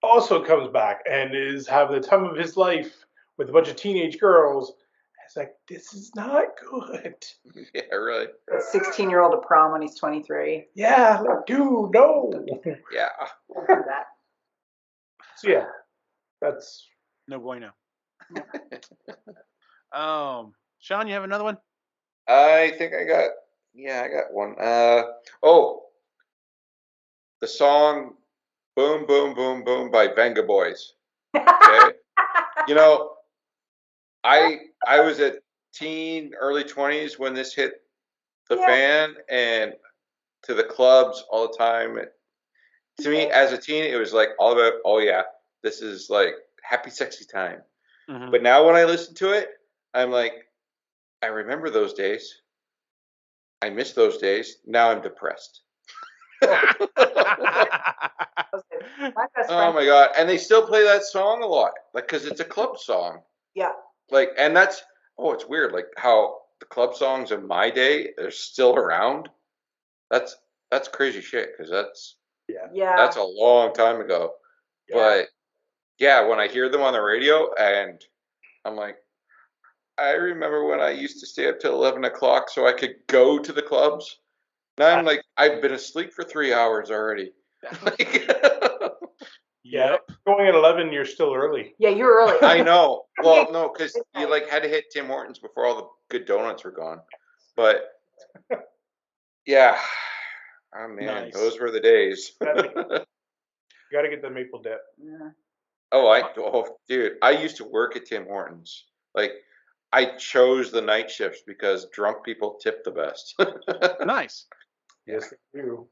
also comes back and is having the time of his life with a bunch of teenage girls. It's like, this is not good. Yeah, really. A 16-year-old to prom when he's 23. Yeah, like, dude, no. Yeah. That. So yeah, that's no bueno. Sean, you have another one? I think I got one. The song "Boom Boom Boom Boom" by Venga Boys. Okay. I was at early 20s when this hit the fan and to the clubs all the time. To me, as a teen, it was like all about, oh yeah, this is like happy, sexy time. Mm-hmm. But now when I listen to it, I'm like, I remember those days. I miss those days. Now I'm depressed. My best Oh friend. my god! And they still play that song a lot, like because it's a club song. Yeah. Like, and that's it's weird, like how the club songs of my day are still around. That's crazy shit because that's Yeah. a long time ago. Yeah. But yeah, when I hear them on the radio, and I'm like, I remember when I used to stay up till 11 o'clock so I could go to the clubs. Now I'm like, I've been asleep for 3 hours already. Like, Yeah, going at 11, you're still early. Yeah, you're early. I know. Well, no, because you like had to hit Tim Hortons before all the good donuts were gone. But yeah, oh man, Nice. those were the days. You got to get the maple dip. Yeah. Oh, dude, I used to work at Tim Hortons. Like, I chose the night shifts because drunk people tip the best. Nice. Yes, they do.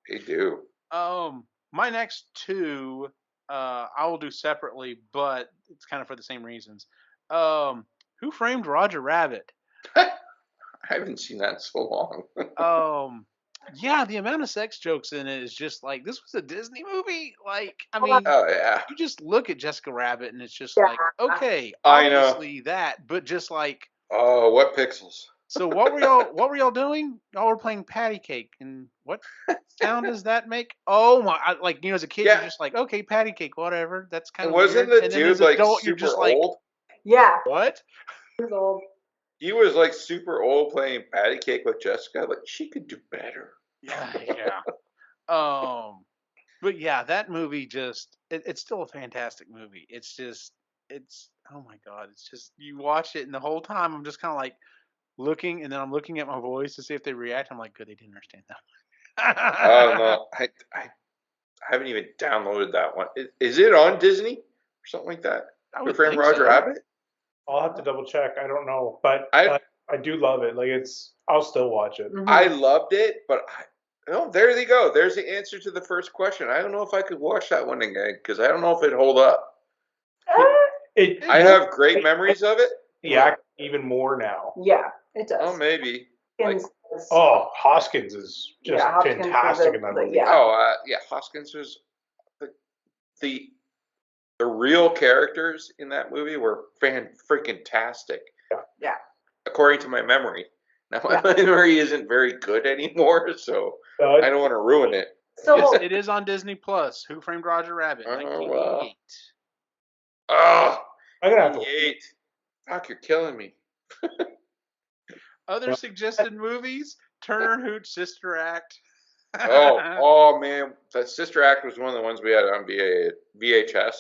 They do. My next two, I will do separately, but it's kind of for the same reasons. Who Framed Roger Rabbit? I haven't seen that in so long. Yeah, the amount of sex jokes in it is just like, this was a Disney movie. Like, I mean, Oh yeah. you just look at Jessica Rabbit and it's just Yeah. like, okay, I know. obviously that, but just like, Oh, what pixels? so what were y'all doing? Y'all were playing patty cake, and what sound does that make? Oh my! Like, as a kid, Yeah. you're just like, okay, patty cake, whatever. That's kind And of wasn't weird. the And then dude as an like adult, you're super just like, old? Yeah. what? He was old. He was like super old playing patty cake with Jessica. Like she could do better. Yeah. But yeah, that movie just it's still a fantastic movie. It's oh my god, it's just you watch it and the whole time I'm just kind of like looking, and then I'm looking at my boys to see if they react. I'm like, good, they didn't understand that. Oh no, I haven't even downloaded that one. Is it on Disney or something like that? I Who would Framed think Roger so. Rabbit? I'll have to double check. I don't know, but I do love it. Like I'll still watch it. Mhm. I loved it, but there they go. There's the answer to the first question. I don't know if I could watch that one again because I don't know if it'd hold up. I have great memories of it. Yeah, even more now. Yeah, it does. Oh, maybe. Like, Hoskins is just Hoskins fantastic in that movie. yeah. yeah, Hoskins was the real characters in that movie were freaking tastic. Yeah. According to my memory. Now my memory isn't very good anymore, so I don't want to ruin it. So Yes, it is on Disney Plus. Who Framed Roger Rabbit? Oh, 1988. Oh, I'm gonna have to. 88. Fuck, you're killing me. Other suggested movies: Turner Hooch, Sister Act. Oh man, that Sister Act was one of the ones we had on VHS.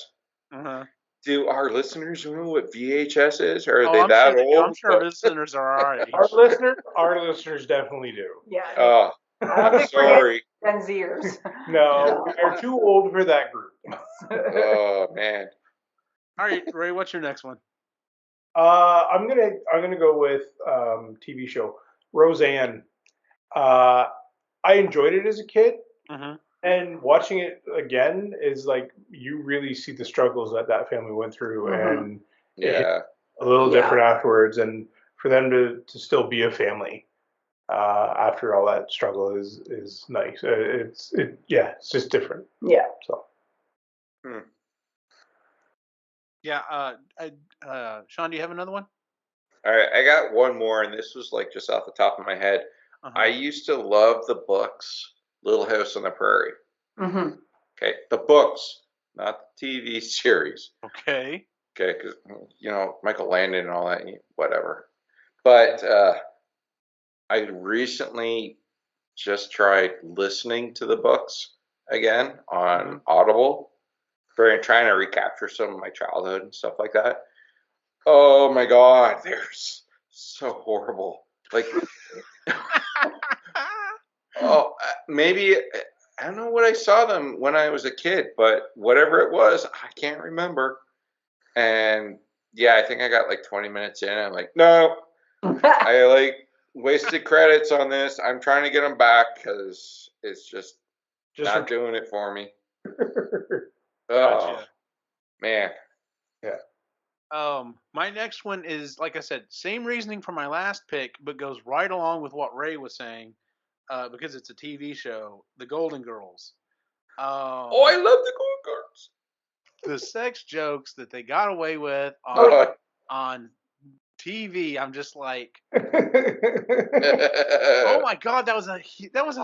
Uh-huh. Do our listeners know what VHS is, or are Oh, they I'm that sure old? I'm sure listeners are our age. Our listeners definitely do. Yeah. Oh, I'm sorry. Gen Zers. No, we're too old for that group. Oh man. All right, Ray, what's your next one? I'm gonna go with TV show Roseanne. I enjoyed it as a kid, and watching it again is like you really see the struggles that family went through, and it hit a little different afterwards. And for them to still be a family after all that struggle is nice. It's just different. Yeah. So. Yeah. Sean, do you have another one? All right, I got one more, and this was like just off the top of my head. I used to love the books, Little House on the Prairie. Mm-hmm. Okay, the books, not the TV series. Okay. Okay, because Michael Landon and all that, whatever. But I recently just tried listening to the books again on Audible, trying to recapture some of my childhood and stuff like that. Oh my God, they're so horrible. Like, maybe I don't know what I saw them when I was a kid, but whatever it was, I can't remember. And yeah, I think I got like 20 minutes in. I'm like, no, I wasted credits on this. I'm trying to get them back because it's just not doing it for me. Gotcha. Oh, man. Yeah. My next one is, like I said, same reasoning for my last pick, but goes right along with what Ray was saying, because it's a TV show, The Golden Girls. Oh, I love the Golden Girls. The sex jokes that they got away with on TV, I'm just like, oh my god, that was a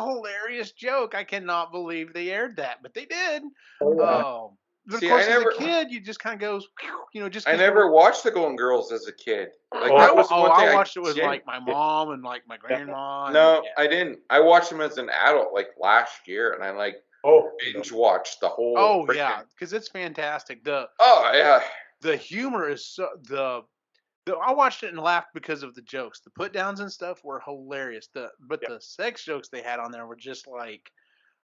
hilarious joke. I cannot believe they aired that, but they did. But See, of course, as a kid, you just kind of goes, just. I never watched the Golden Girls as a kid. Like I that was one thing I watched it with like my mom and like my grandma. No, I didn't. I watched them as an adult, like last year, and I binge watched the whole. Oh yeah, because it's fantastic. The humor is so I watched it and laughed because of the jokes. The put downs and stuff were hilarious. The sex jokes they had on there were just like,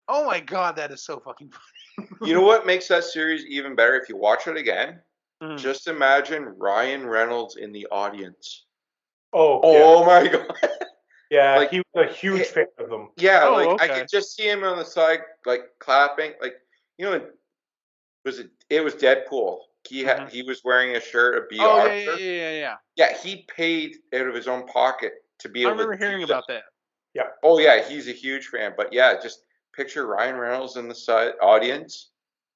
oh my god, that is so fucking funny. You know what makes that series even better if you watch it again? Just imagine Ryan Reynolds in the audience. Oh my god. Yeah, like, he was a huge fan of them. Yeah, I could just see him on the side, like clapping. Like, it was Deadpool. He was wearing a shirt, a BR shirt. Yeah. Yeah, he paid out of his own pocket to be able to. I remember hearing about that. Yeah. Oh yeah, he's a huge fan. But yeah, just picture Ryan Reynolds in the side audience,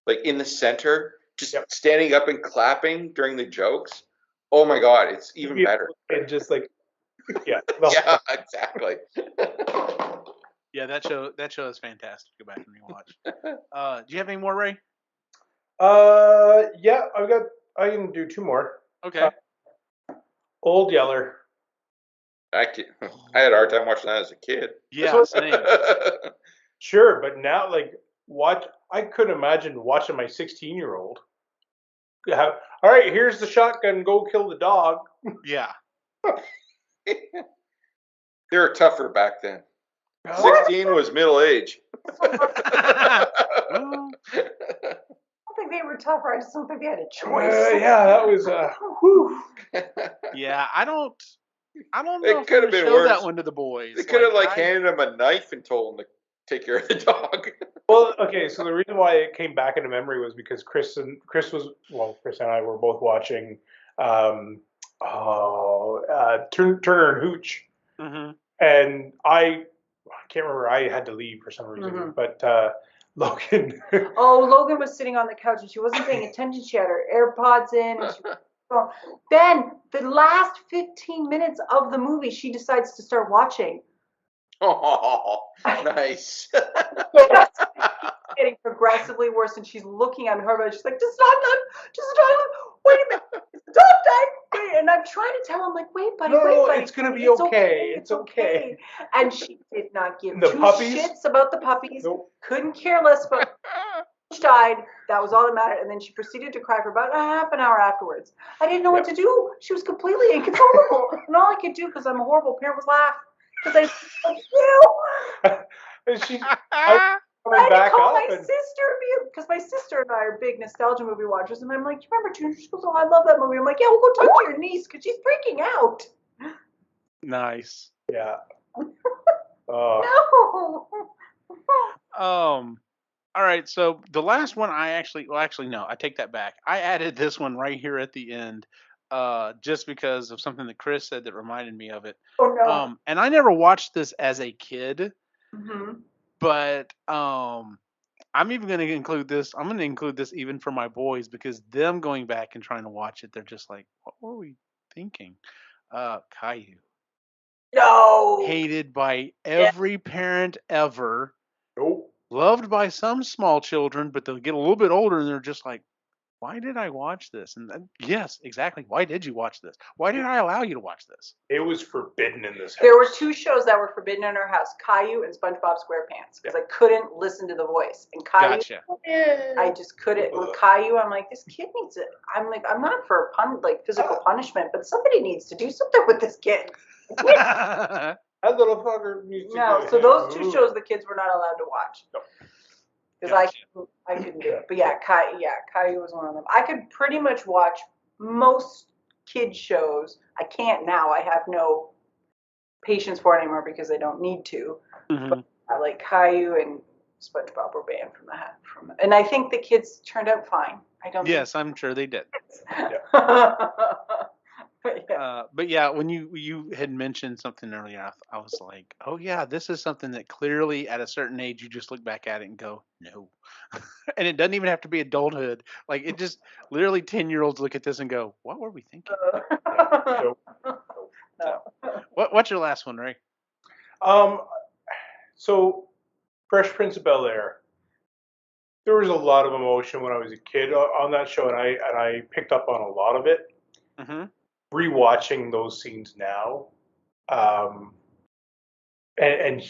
like in the center, just standing up and clapping during the jokes. Oh my god, it's even better. And just like, yeah, exactly. Yeah, that show is fantastic. Go back and rewatch. Do you have any more, Ray? Yeah, I can do two more. Okay. Old Yeller. I had a hard time watching that as a kid. Yeah, same. Sure, but now, I couldn't imagine watching my 16-year-old. All right, here's the shotgun. Go kill the dog. Yeah. They were tougher back then. 16 was middle age. I don't think they were tougher. I just don't think they had a choice. Yeah, that was whew. Yeah, I don't know. It could have been worse. That one to the boys. They could have handed him a knife and told him to take care of the dog. Well, okay, so the reason why it came back into memory was because Chris and I were both watching Turner and Hooch, and I can't remember. I had to leave for some reason, but Logan. Logan was sitting on the couch and she wasn't paying attention. She had her AirPods in. And then the last 15 minutes of the movie, she decides to start watching. Oh, nice. Getting progressively worse, and she's looking at me horrible. She's like, just stop. Wait a minute. Stop that. Wait. And I'm trying to tell him, like, wait, buddy, buddy. It's going to be okay. It's okay. And she did not give two puppies? Shits about the puppies. Nope. Couldn't care less about she died. That was all that mattered. And then she proceeded to cry for about a half an hour afterwards. I didn't know what to do. She was completely inconsolable. And all I could do, because I'm a horrible parent, was laugh. Because I like, and she's coming back up. My sister, because my sister and I are big nostalgia movie watchers, and I'm like, you remember Junior? She goes, oh, I love that movie. I'm like, yeah, we'll go talk to your niece because she's freaking out. Nice. Yeah. No. All right, so the last one I no, I take that back. I added this one right here at the end, just because of something that Chris said that reminded me of it. Oh no. And I never watched this as a kid, but I'm even going to include this. I'm going to include this even for my boys, because them going back and trying to watch it, they're just like, what were we thinking? Caillou. No. Hated by every parent ever. Nope. Loved by some small children, but they'll get a little bit older and they're just like, why did I watch this? And yes, exactly. Why did you watch this? Why did I allow you to watch this? It was forbidden in this house. There were two shows that were forbidden in our house, Caillou and SpongeBob SquarePants, because I couldn't listen to the voice. And Caillou, I just couldn't. With Caillou, I'm like, this kid needs it. I'm like, I'm not for physical punishment, but somebody needs to do something with this kid. That little fucker needs to No, so those two shows the kids were not allowed to watch. No. Because I couldn't do it. But yeah, Caillou was one of them. I could pretty much watch most kid shows. I can't now. I have no patience for anymore because I don't need to. Mm-hmm. But, like Caillou and SpongeBob were banned from and I think the kids turned out fine. I don't. Yes, I'm sure they did. But yeah, when you had mentioned something earlier, I was like, oh yeah, this is something that clearly at a certain age you just look back at it and go, no. And it doesn't even have to be adulthood. Like it just literally 10-year-olds look at this and go, what were we thinking? So, No. What's your last one, Ray? so Fresh Prince of Bel-Air. There was a lot of emotion when I was a kid on that show, and I picked up on a lot of it. Mm-hmm. Rewatching those scenes now, and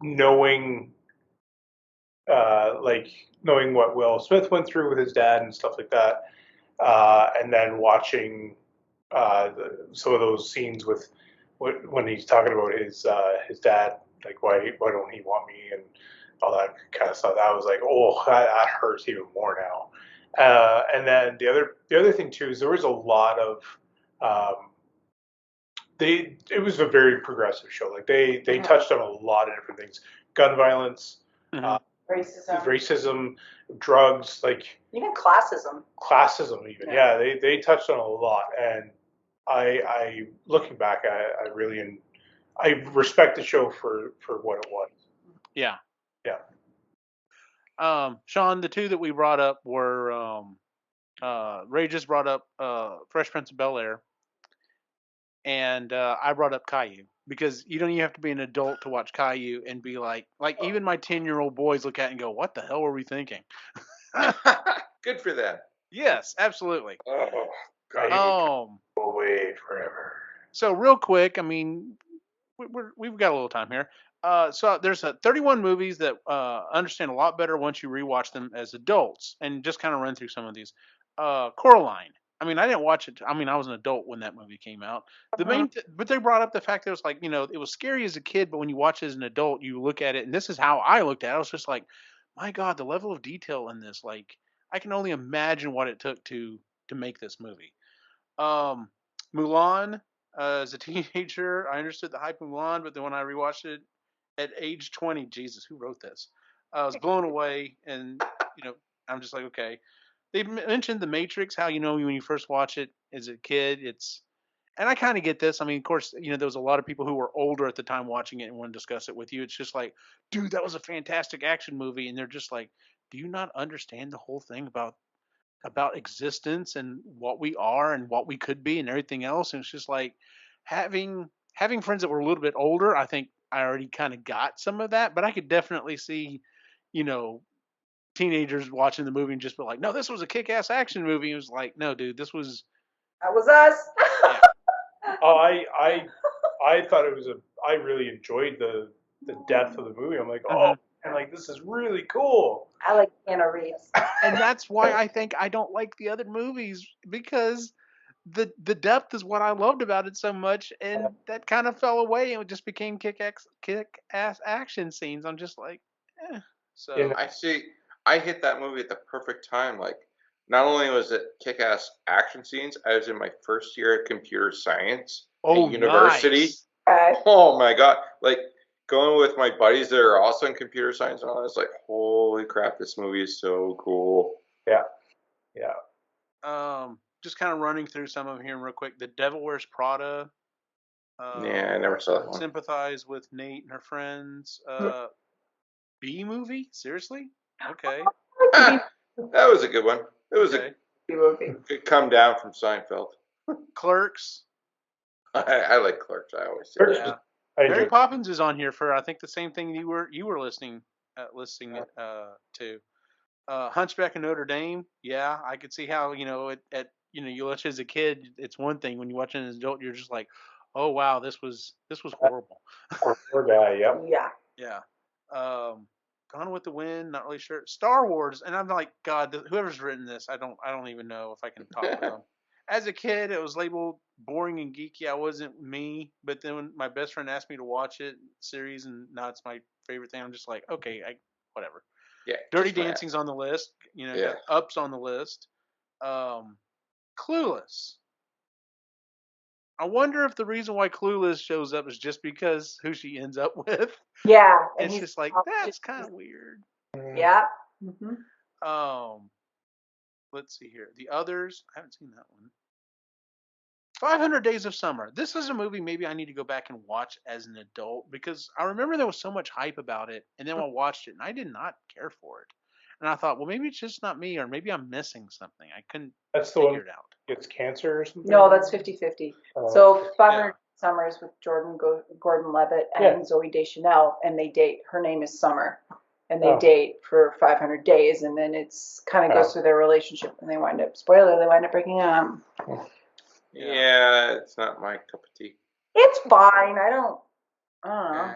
knowing, knowing what Will Smith went through with his dad and stuff like that, and then watching some of those scenes with when he's talking about his dad, like why don't he want me and all that kind of stuff. I was like, oh, that hurts even more now. And then the other thing too is there was a lot of it was a very progressive show. Like they touched on a lot of different things: gun violence, Mm-hmm. racism, drugs, like even classism. Even they touched on a lot. And I looking back, I really I respect the show for what it was. Yeah. Yeah. Sean, the two that we brought up were Ray just brought up Fresh Prince of Bel-Air, and I brought up Caillou because you don't even have to be an adult to watch Caillou and be like even my 10-year-old boys look at it and go, what the hell were we thinking? Good for them. Yes, absolutely. Oh, Go away forever. So real quick, I mean, we've got a little time here. So there's 31 movies that understand a lot better once you rewatch them as adults, and just kind of run through some of these. Coraline. I mean, I didn't watch it. I mean, I was an adult when that movie came out. But they brought up the fact that it was like, it was scary as a kid, but when you watch it as an adult, you look at it, and this is how I looked at it. I was just like, my God, the level of detail in this. Like, I can only imagine what it took to make this movie. Mulan. As a teenager, I understood the hype of Mulan, but then when I rewatched it at age 20, Jesus, who wrote this? I was blown away, and I'm just like, okay. They mentioned The Matrix, how when you first watch it as a kid, and I kind of get this. I mean, of course, there was a lot of people who were older at the time watching it and want to discuss it with you. It's just like, dude, that was a fantastic action movie, and they're just like, do you not understand the whole thing about existence and what we are and what we could be and everything else? And it's just like having friends that were a little bit older. I think I already kind of got some of that, but I could definitely see, teenagers watching the movie and just be like, no, this was a kick-ass action movie. It was like, no, dude, this was. That was us. Yeah. Oh, I thought it was I really enjoyed the depth of the movie. I'm like, oh, and like this is really cool. I like Keanu Reeves. And that's why I think I don't like the other movies, because the depth is what I loved about it so much, and that kind of fell away and it just became kick-ass action scenes. I'm just like, eh. So I see. I hit that movie at the perfect time. Like, not only was it kick-ass action scenes, I was in my first year of computer science at university. Nice. Oh my God! Like going with my buddies that are also in computer science and all. It's like, holy crap! This movie is so cool. Yeah. Just kind of running through some of them here real quick. The Devil Wears Prada. Yeah, I never saw that one. Sympathize with Nate and her friends. B movie? Seriously? Okay. That was a good one. It was a good come down from Seinfeld. Clerks. I like Clerks. I always say. Yeah. Mary Poppins is on here for I think the same thing you were listening to. Hunchback of Notre Dame. Yeah, I could see how you watch as a kid, it's one thing. When you watch it as an adult, you're just like, oh wow, this was horrible. Poor guy. Yep. Yeah. Gone with the Wind. Not really sure. Star Wars, and I'm like, God, whoever's written this, I don't even know if I can talk with them. As a kid, it was labeled boring and geeky. I wasn't me, but then when my best friend asked me to watch it series, and now it's my favorite thing, I'm just like, okay, whatever. Yeah. Dirty Dancing's on the list. Got Up's on the list. Clueless. I wonder if the reason why Clueless shows up is just because who she ends up with. Yeah, and It's he's just like that's kind of weird. yeah. Mm-hmm. Let's see here. The Others. I haven't seen that one. 500 Days of Summer. This is a movie maybe I need to go back and watch as an adult because I remember there was so much hype about it, and then I watched it and I did not care for it. And I thought, well, maybe it's just not me, or maybe I'm missing something. I couldn't That's the one figure it out. gets cancer or something. No, that's 50-50. Oh, So 500 yeah. Summers with Gordon Levitt and Zooey Deschanel, and they date. Her name is Summer, and they date for 500 days, and then it's kind of goes through their relationship, and they wind up breaking up. Yeah, it's not my cup of tea. It's fine. I don't know.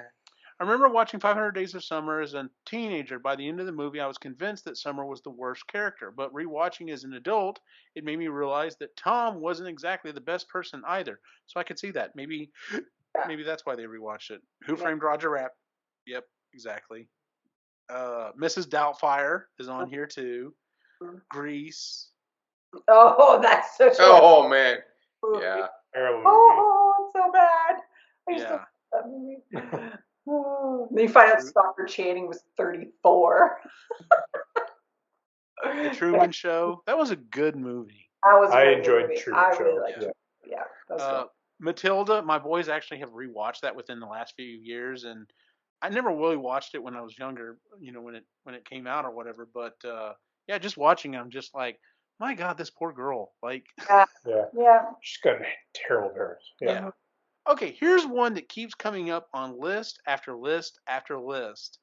I remember watching 500 Days of Summer as a teenager. By the end of the movie, I was convinced that Summer was the worst character. But rewatching as an adult, it made me realize that Tom wasn't exactly the best person either. So I could see that. Maybe that's why they rewatched it. Who Framed Roger Rabbit? Yep, exactly. Mrs. Doubtfire is on here too. Grease. Oh, that's such a Oh man, movie. yeah. Oh, it's so bad. I used to Yeah. love that movie. Oh. Then you find out Stockard Channing was 34. The Truman Show. That was a good movie. I enjoyed movie. Truman I Show. really liked it. Yeah, that was good. Matilda. My boys actually have rewatched that within the last few years, and I never really watched it when I was younger. You know, when it came out or whatever. But yeah, just watching it, I'm just like, my God, this poor girl. Like, Yeah. She's got terrible parents. yeah. Okay, here's one that keeps coming up on list after list after list.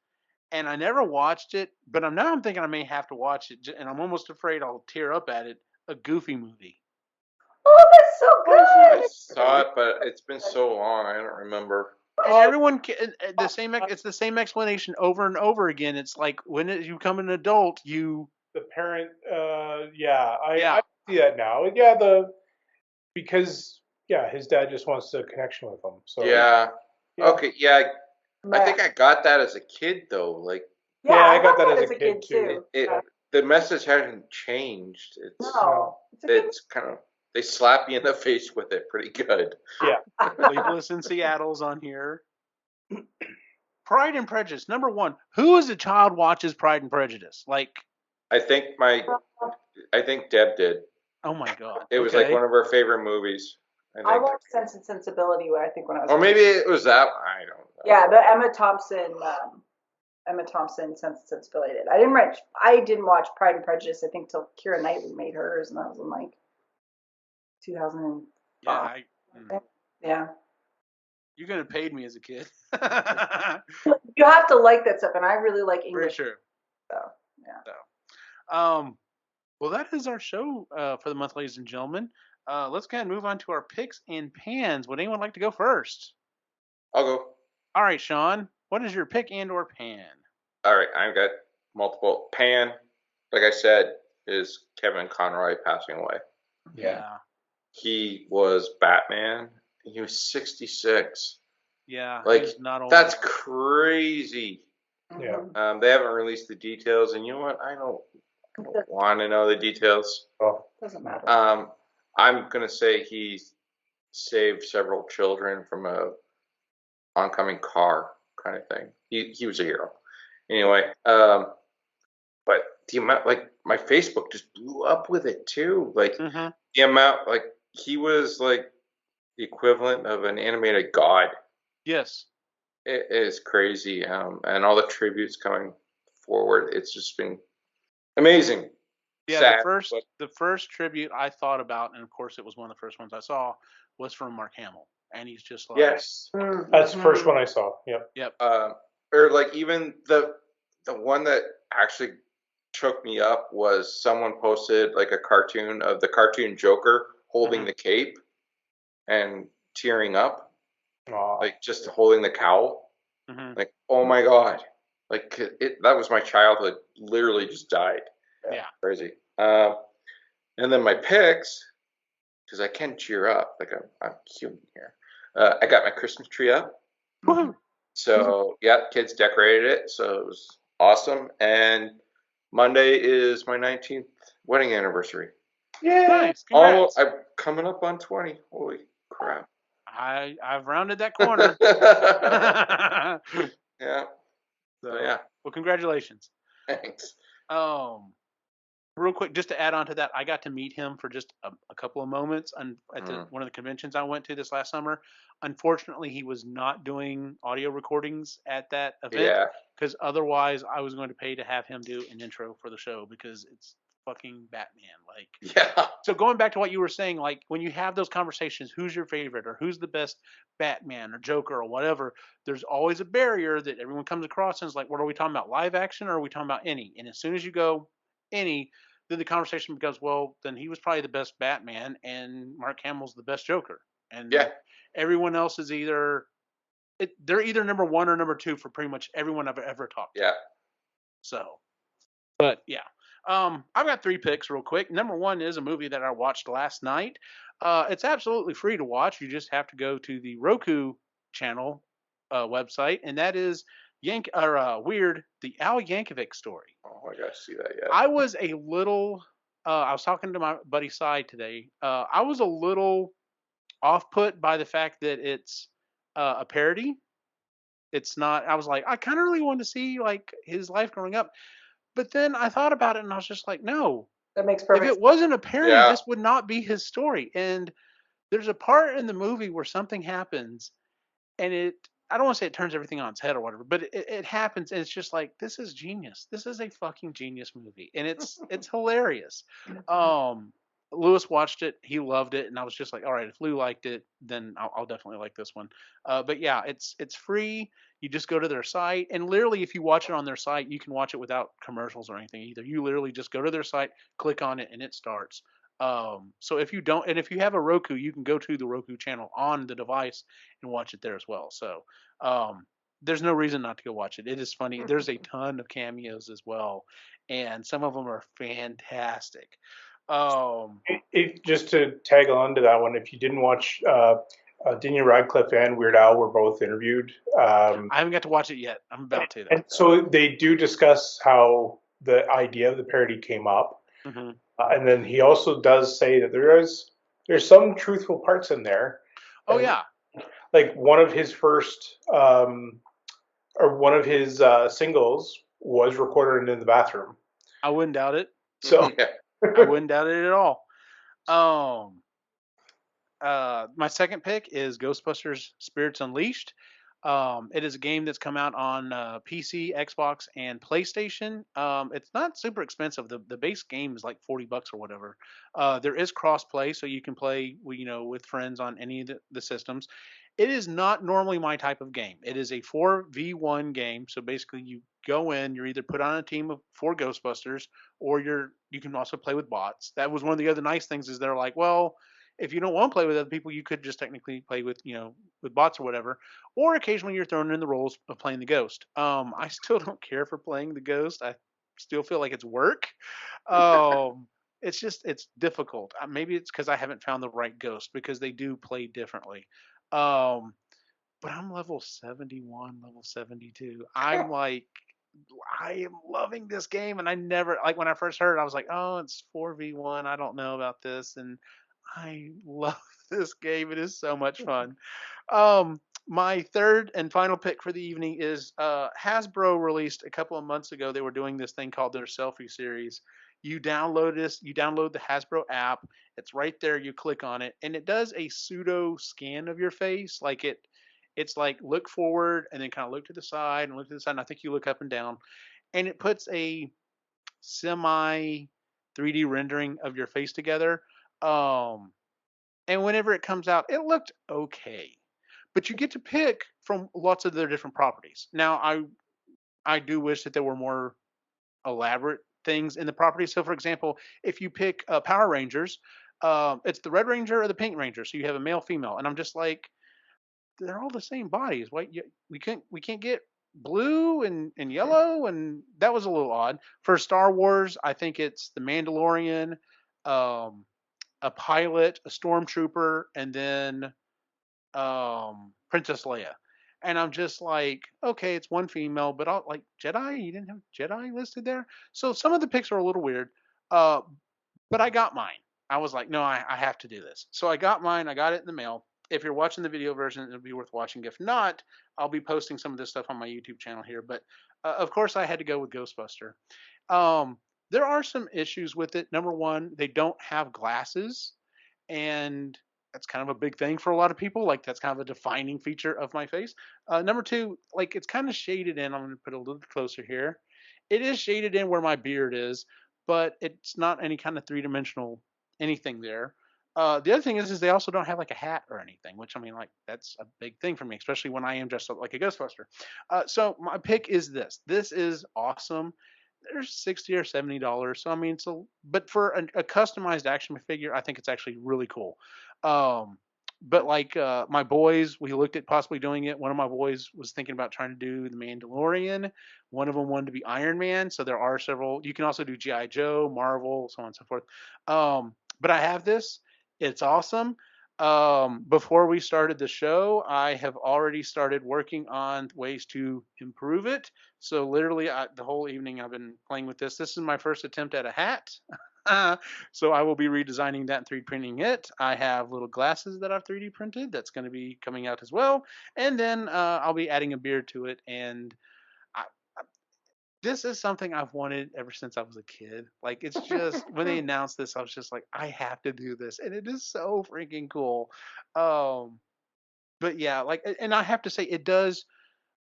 And I never watched it, but now I'm thinking I may have to watch it, and I'm almost afraid I'll tear up at it. A Goofy movie. Oh, that's so good. I saw it, but it's been so long, I don't remember. And everyone, it's the same explanation over and over again. It's like when you become an adult, you. The parent, I see that now. Because his dad just wants a connection with him. So Okay, yeah. I think I got that as a kid though. Like, I got that as a kid too. The message hasn't changed. It's kind of they slap you in the face with it pretty good. Yeah. Sleepless in Seattle's on here. Pride and Prejudice. Number one. Who as a child watches Pride and Prejudice? Like, I think Deb did. Oh my God. It was like one of her favorite movies. I watched Sense and Sensibility when I was. Or maybe it was that one. I don't know. Yeah, the Emma Thompson Sense and Sensibility did. I didn't watch Pride and Prejudice, I think, till Keira Knightley made hers, and that was in like 2005. Yeah. You could have paid me as a kid. You have to like that stuff, and I really like English. Very true. So, yeah. Well, that is our show for the month, ladies and gentlemen. Let's go ahead and move on to our picks and pans. Would anyone like to go first? I'll go. All right, Sean. What is your pick and or pan? All right, I've got multiple. Pan, like I said, is Kevin Conroy passing away. Yeah. He was Batman. He was 66. Yeah. Like, not old. That's crazy. Yeah. They haven't released the details, and you know what? I don't want to know the details. Oh, doesn't matter. I'm gonna say he saved several children from a oncoming car kind of thing. He was a hero. Anyway, but the amount, like, my Facebook just blew up with it too. Like, the amount, like, he was like the equivalent of an animated god. Yes. It is crazy. And all the tributes coming forward, it's just been amazing. Yeah, Sad, the first tribute I thought about, and of course it was one of the first ones I saw, was from Mark Hamill. And he's just like, yes. That's the first one I saw. Yep. Or like even the one that actually took me up was someone posted like a cartoon of the cartoon Joker holding the cape and tearing up. Aww. Like just holding the cowl. Like, oh my God. Like that was my childhood. Literally just died. Yeah. Crazy. And then my picks, because I can cheer up. Like I'm human here. I got my Christmas tree up. Woohoo! So kids decorated it. So it was awesome. And Monday is my 19th wedding anniversary. Yeah. Nice. Almost, I'm coming up on 20. Holy crap. I've rounded that corner. Yeah. So, Yeah. well, congratulations. Thanks. Real quick, just to add on to that, I got to meet him for just a couple of moments at one of the conventions I went to this last summer. Unfortunately, he was not doing audio recordings at that event because otherwise I was going to pay to have him do an intro for the show because it's fucking Batman. Like, yeah. So going back to what you were saying, like when you have those conversations, who's your favorite or who's the best Batman or Joker or whatever, there's always a barrier that everyone comes across and is like, what are we talking about? Live action or are we talking about any? And as soon as you go any, then the conversation becomes, well, then he was probably the best Batman and Mark Hamill's the best Joker. And everyone else is they're either number one or number two for pretty much everyone I've ever talked to. Yeah. So, but yeah. I've got 3 picks real quick. Number 1 is a movie that I watched last night. It's absolutely free to watch. You just have to go to the Roku channel website, and that is Weird, the Al Yankovic story. Oh, I gotta see that yet. I was a little. I was talking to my buddy Cy today. I was a little off put by the fact that it's a parody. It's not. I was like, I kind of really want to see like his life growing up. But then I thought about it and I was just like, no. That makes perfect sense. If it wasn't a parody, this would not be his story. And there's a part in the movie where something happens and I don't want to say it turns everything on its head or whatever, but it happens and it's just like, this is genius. This is a fucking genius movie. And it's hilarious. Lewis watched it. He loved it. And I was just like, all right, if Lou liked it, then I'll definitely like this one. But yeah, it's free. You just go to their site. And literally, if you watch it on their site, you can watch it without commercials or anything either. You literally just go to their site, click on it, and it starts. So if you don't, and if you have a Roku, you can go to the Roku channel on the device and watch it there as well. So there's no reason not to go watch it. It is funny. There's a ton of cameos as well, and some of them are fantastic. Just to tag on to that one, if you didn't watch, Daniel Radcliffe and Weird Al were both interviewed. I haven't got to watch it yet. I'm about to. And so they do discuss how the idea of the parody came up. Mm-hmm. And then he also does say that there's some truthful parts in there. Oh, and, yeah. Like one of his first, or one of his singles was recorded in the bathroom. I wouldn't doubt it. So I wouldn't doubt it at all. My second pick is Ghostbusters Spirits Unleashed. It is a game that's come out on PC, Xbox, and PlayStation. It's not super expensive. The base game is like $40 or whatever. There is cross-play, so you can play with friends on any of the systems. It is not normally my type of game. It is a 4v1 game, so basically you go in, you're either put on a team of 4 Ghostbusters, or you can also play with bots. That was one of the other nice things is they're like, well, if you don't want to play with other people, you could just technically play with with bots or whatever. Or occasionally you're thrown in the roles of playing the ghost. I still don't care for playing the ghost. I still feel like it's work. It's difficult. Maybe it's because I haven't found the right ghost because they do play differently. But I'm level 71, level 72. I'm like, I am loving this game, and I never when I first heard it, I was like, oh, it's 4v1. I don't know about this, and I love this game. It is so much fun. My third and final pick for the evening is Hasbro released a couple of months ago. They were doing this thing called their selfie series. You download the Hasbro app. It's right there. You click on it, and it does a pseudo scan of your face. Like it's like look forward and then kind of look to the side and look to the side. And I think you look up and down, and it puts a semi 3D rendering of your face together. And whenever it comes out, it looked okay. But you get to pick from lots of their different properties. Now, I do wish that there were more elaborate things in the property. So, for example, if you pick Power Rangers, it's the Red Ranger or the Pink Ranger. So you have a male, female, and I'm just like, they're all the same bodies. Why we can't get blue and yellow, and that was a little odd. For Star Wars, I think it's the Mandalorian, a pilot, a stormtrooper, and then Princess Leia. And I'm just like, okay, it's one female, but I'll like Jedi. You didn't have Jedi listed there, so some of the picks are a little weird. But I got mine. I was like, no, I have to do this. So I got mine. I got it in the mail. if you're watching the video version, it'll be worth watching. If not, I'll be posting some of this stuff on my YouTube channel here. But of course, I had to go with Ghostbuster. There are some issues with it. Number one, they don't have glasses, and that's kind of a big thing for a lot of people. Like that's kind of a defining feature of my face. Number two, like it's kind of shaded in. I'm going to put it a little closer here. It is shaded in where my beard is, but it's not any kind of three-dimensional anything there. The other thing is they also don't have like a hat or anything, which I mean, like that's a big thing for me, especially when I am dressed up like a Ghostbuster. So my pick is this. This is awesome. There's $60 or $70. So I mean, but for a customized action figure, I think it's actually really cool. But like my boys, we looked at possibly doing it. One of my boys was thinking about trying to do the Mandalorian. One of them wanted to be Iron Man. So there are several. You can also do G.I. Joe, Marvel, so on and so forth. But I have this. It's awesome. Before we started the show, I have already started working on ways to improve it. So literally the whole evening I've been playing with this. This is my first attempt at a hat. So I will be redesigning that and 3D printing it. I have little glasses that I've 3D printed. That's going to be coming out as well. And then I'll be adding a beard to it. And this is something I've wanted ever since I was a kid. Like it's just when they announced this, I was just like, I have to do this, and it is so freaking cool. But yeah, like, and I have to say, it does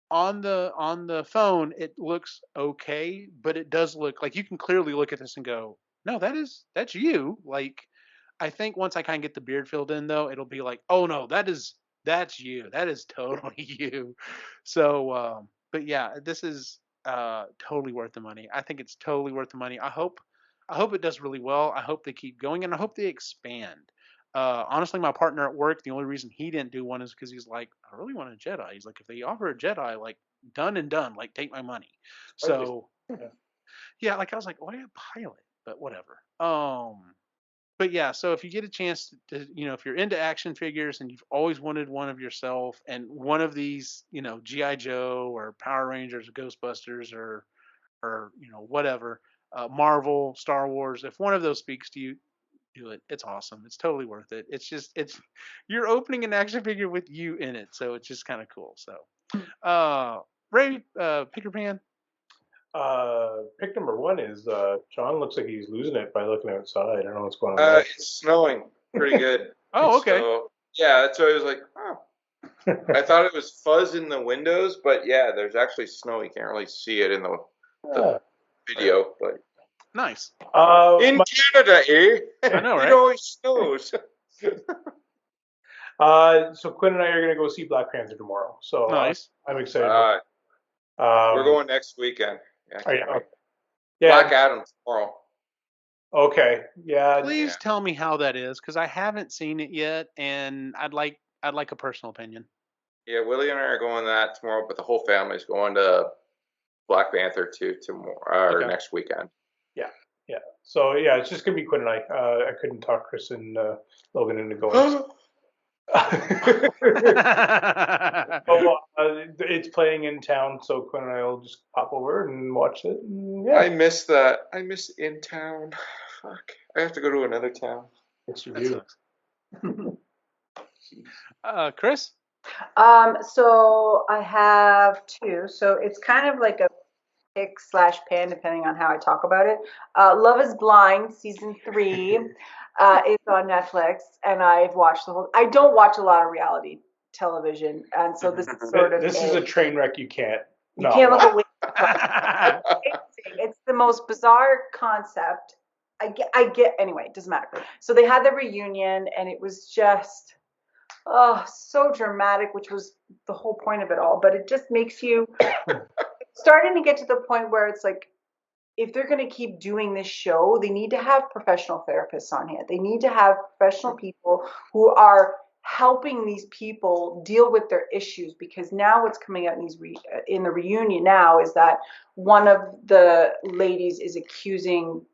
on the phone. It looks okay, but it does look like you can clearly look at this and go, no, that's you. Like, I think once I kind of get the beard filled in, though, it'll be like, oh no, that's you. That is totally you. So, but yeah, this is totally worth the money. I think it's totally worth the money. I hope it does really well. I hope they keep going, and I hope they expand. Honestly, my partner at work, the only reason he didn't do one is because he's like, I really want a Jedi. He's like, if they offer a Jedi, like done and done, like take my money. So yeah, like I was like, why a pilot? But whatever. But yeah, so if you get a chance to, if you're into action figures and you've always wanted one of yourself, and one of these, GI Joe or Power Rangers or Ghostbusters or whatever, Marvel, Star Wars, if one of those speaks to you, do it. It's awesome. It's totally worth it. You're opening an action figure with you in it, so it's just kind of cool. So, Ray, pick your pan. Pick number one is John looks like he's losing it by looking outside. I don't know what's going on. It's snowing pretty good. Oh, okay. So, yeah, that's why I was like, oh. I thought it was fuzz in the windows, but yeah, there's actually snow. You can't really see it in the video, but nice. In Canada, eh? I know, right? It always snows. So Quinn and I are going to go see Black Panther tomorrow. So nice. I'm excited. We're going next weekend. Yeah. Black Adam tomorrow. Okay. Yeah. Please tell me how that is, because I haven't seen it yet, and I'd like a personal opinion. Yeah, Willie and I are going that tomorrow, but the whole family's going to Black Panther tomorrow or next weekend. Yeah. So yeah, it's just gonna be Quinn and I. I couldn't talk Chris and Logan into going. It's playing in town, so Quinn and I will just pop over and watch it. And, yeah. I miss that. I miss in town. Fuck. I have to go to another town. Yes, you do. Chris? So I have two. So it's kind of like a pick/pan, depending on how I talk about it. Love is Blind season 3 is on Netflix, and I've watched the whole. I don't watch a lot of reality television, and so this is sort of. This is a train wreck. You can't look away. It's the most bizarre concept. I get anyway. It doesn't matter. So they had the reunion, and it was just so dramatic, which was the whole point of it all. But it just makes you. Starting to get to the point where it's like, if they're going to keep doing this show, they need to have professional therapists on hand. They need to have professional people who are helping these people deal with their issues, because now what's coming out in the reunion now is that one of the ladies is accusing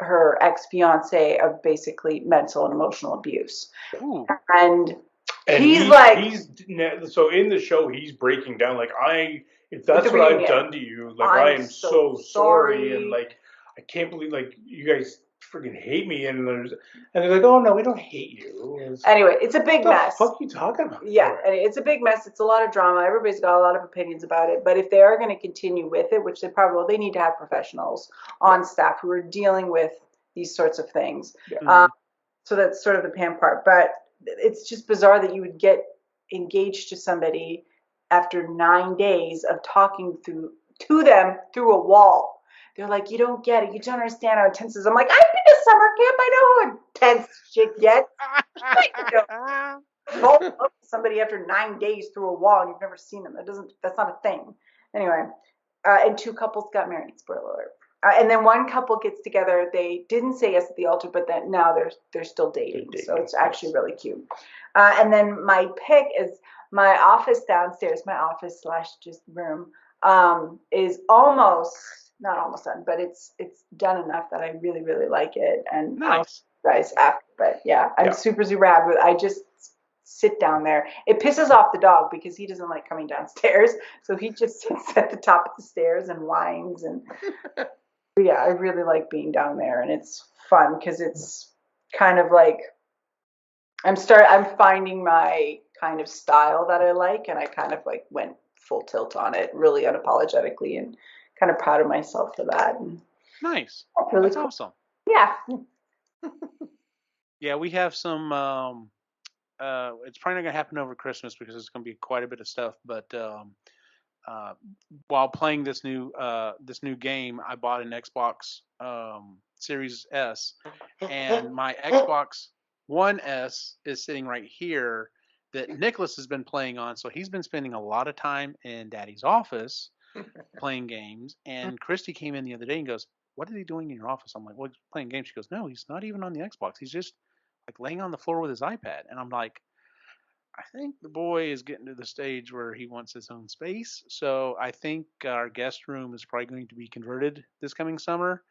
her ex-fiance of basically mental and emotional abuse. Ooh. And he's like, so in the show he's breaking down like, if that's what I've done to you, like I am so sorry, and like I can't believe like you guys freaking hate me, and they're like, oh no, we don't hate you. Anyway, it's a big mess. What the fuck are you talking about? Yeah, and it's a big mess. It's a lot of drama. Everybody's got a lot of opinions about it. But if they are going to continue with it, which they probably will, they need to have professionals on staff who are dealing with these sorts of things. Yeah. So that's sort of the pan part. But it's just bizarre that you would get engaged to somebody after 9 days of talking to them through a wall. They're like, you don't get it. You don't understand how intense it is. I'm like, I've been to summer camp. I know how intense shit gets. Fall in love with somebody after 9 days through a wall and you've never seen them. That's not a thing. Anyway, and 2 couples got married. Spoiler alert. And then 1 couple gets together. They didn't say yes at the altar, but then now they're still dating. So it's actually really cute. And then my pick is my office downstairs. My office / just room is almost. Not almost done, but it's done enough that I really, really like it. And nice. Guys after, but yeah, I'm super rad with. I just sit down there. It pisses off the dog because he doesn't like coming downstairs, so he just sits at the top of the stairs and whines. And yeah, I really like being down there, and it's fun because it's kind of like I'm finding my kind of style that I like, and I kind of like went full tilt on it, really unapologetically, and kind of proud of myself for that. And nice. Really that's cool. Awesome. Yeah. Yeah, we have some. It's probably not gonna happen over Christmas because it's gonna be quite a bit of stuff. But while playing this new game, I bought an Xbox Series S, and my Xbox One S is sitting right here that Nicholas has been playing on. So he's been spending a lot of time in Daddy's office playing games. And Christy came in the other day and goes, "What is he doing in your office?" I'm like, "Well, he's playing games." She goes, "No, he's not even on the Xbox. He's just like laying on the floor with his iPad." And I'm like, I think the boy is getting to the stage where he wants his own space. So I think our guest room is probably going to be converted this coming summer.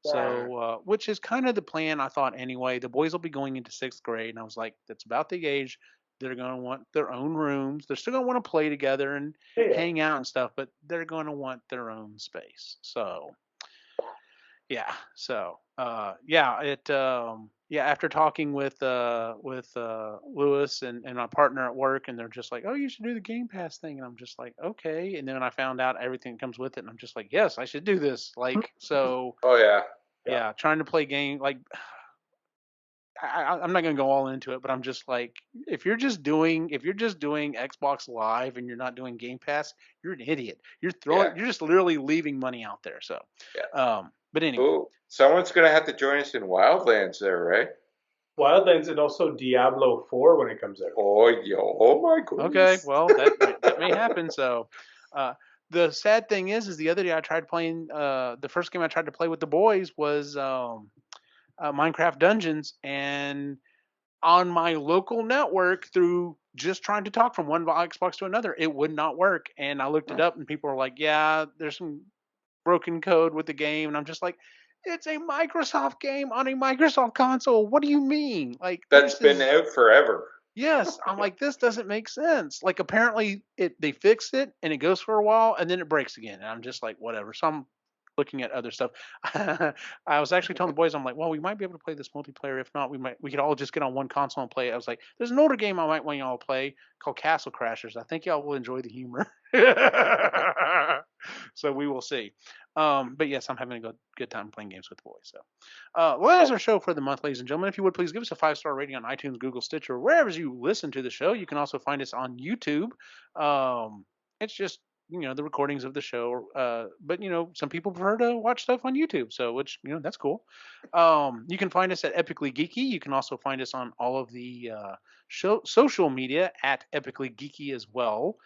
Yeah. So, which is kind of the plan, I thought anyway. The boys will be going into 6th grade, and I was like, that's about the age they're going to want their own rooms. They're still going to want to play together and hang out and stuff, but they're going to want their own space. So, yeah. So, after talking with Lewis and my partner at work, and they're just like, "Oh, you should do the Game Pass thing," and I'm just like, "Okay." And then when I found out everything that comes with it, and I'm just like, "Yes, I should do this." Like, so. Oh yeah. Yeah, trying to play game like. I'm not gonna go all into it, but I'm just like, if you're just doing Xbox Live and you're not doing Game Pass, you're an idiot. You're just literally leaving money out there. So, but anyway. Ooh, someone's gonna have to join us in Wildlands there, right? Wildlands and also Diablo 4 when it comes out. Oh my goodness. Okay, well that may happen. So, the sad thing is the other day I tried playing. The first game I tried to play with the boys was Minecraft Dungeons, and on my local network through just trying to talk from one Xbox to another, it would not work. And I looked it up, and people were like, "Yeah, there's some broken code with the game," and I'm just like, it's a Microsoft game on a Microsoft console. What do you mean? Like, that's been out forever. Yes, I'm like, this doesn't make sense. Like, apparently they fixed it and it goes for a while and then it breaks again. And I'm just like, whatever. So I'm looking at other stuff. I was actually telling the boys, I'm like, well, we might be able to play this multiplayer. If not, we could all just get on one console and play it. I was like, there's an older game I might want y'all to play called Castle Crashers. I think y'all will enjoy the humor. So we will see. But yes, I'm having a good time playing games with the boys. So, well, that is our show for the month, ladies and gentlemen. If you would please give us a 5-star rating on iTunes, Google, Stitcher, wherever you listen to the show. You can also find us on YouTube. It's just the recordings of the show. But some people prefer to watch stuff on YouTube, so which that's cool. You can find us at Epically Geeky. You can also find us on all of the social media at Epically Geeky as well.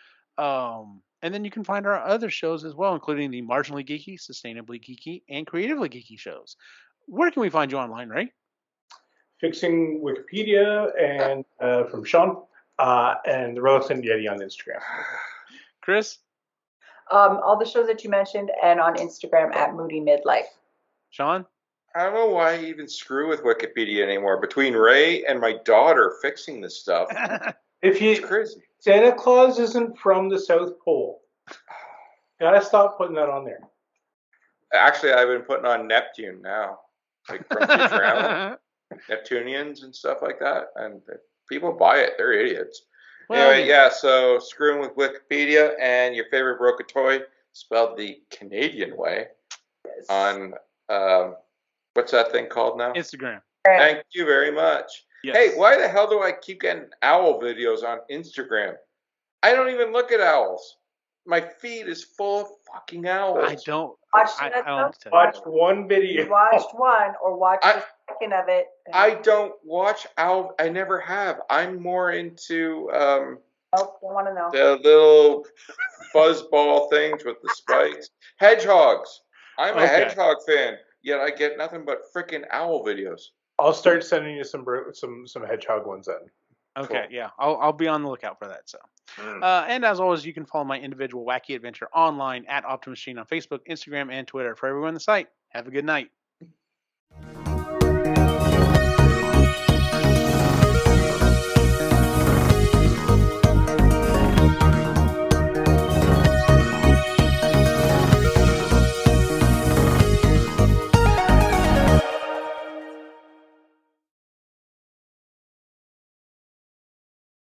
And then you can find our other shows as well, including the Marginally Geeky, Sustainably Geeky, and Creatively Geeky shows. Where can we find you online, Ray? Fixing Wikipedia and from Sean and the Reluctant Yeti on Instagram. Chris? All the shows that you mentioned and on Instagram at Moody Midlife. Sean? I don't know why I even screw with Wikipedia anymore. Between Ray and my daughter fixing this stuff, it's crazy. Santa Claus isn't from the South Pole. Gotta stop putting that on there. Actually, I've been putting on Neptune now. like from Futurama, Neptunians and stuff like that, and people buy it. They're idiots. Well, anyway, yeah. So screwing with Wikipedia and your favorite broke a toy spelled the Canadian way Yes. on what's that thing called now? Instagram. Thank you very much. Yes. Hey, why the hell do I keep getting owl videos on Instagram? I don't even look at owls. My feed is full of fucking owls. I don't. Watched I it, don't know what to tell Watched one video. You watched one or watched a second of it. I don't watch owl. I never have. I'm more into Nope, don't want to know. the little fuzzball things with the spikes. Hedgehogs. I'm a hedgehog fan, yet I get nothing but freaking owl videos. I'll start sending you some hedgehog ones then. Okay, Cool. yeah, I'll be on the lookout for that. So, and as always, you can follow my individual wacky adventure online at Optimus Gene on Facebook, Instagram, and Twitter. For everyone on the site, have a good night.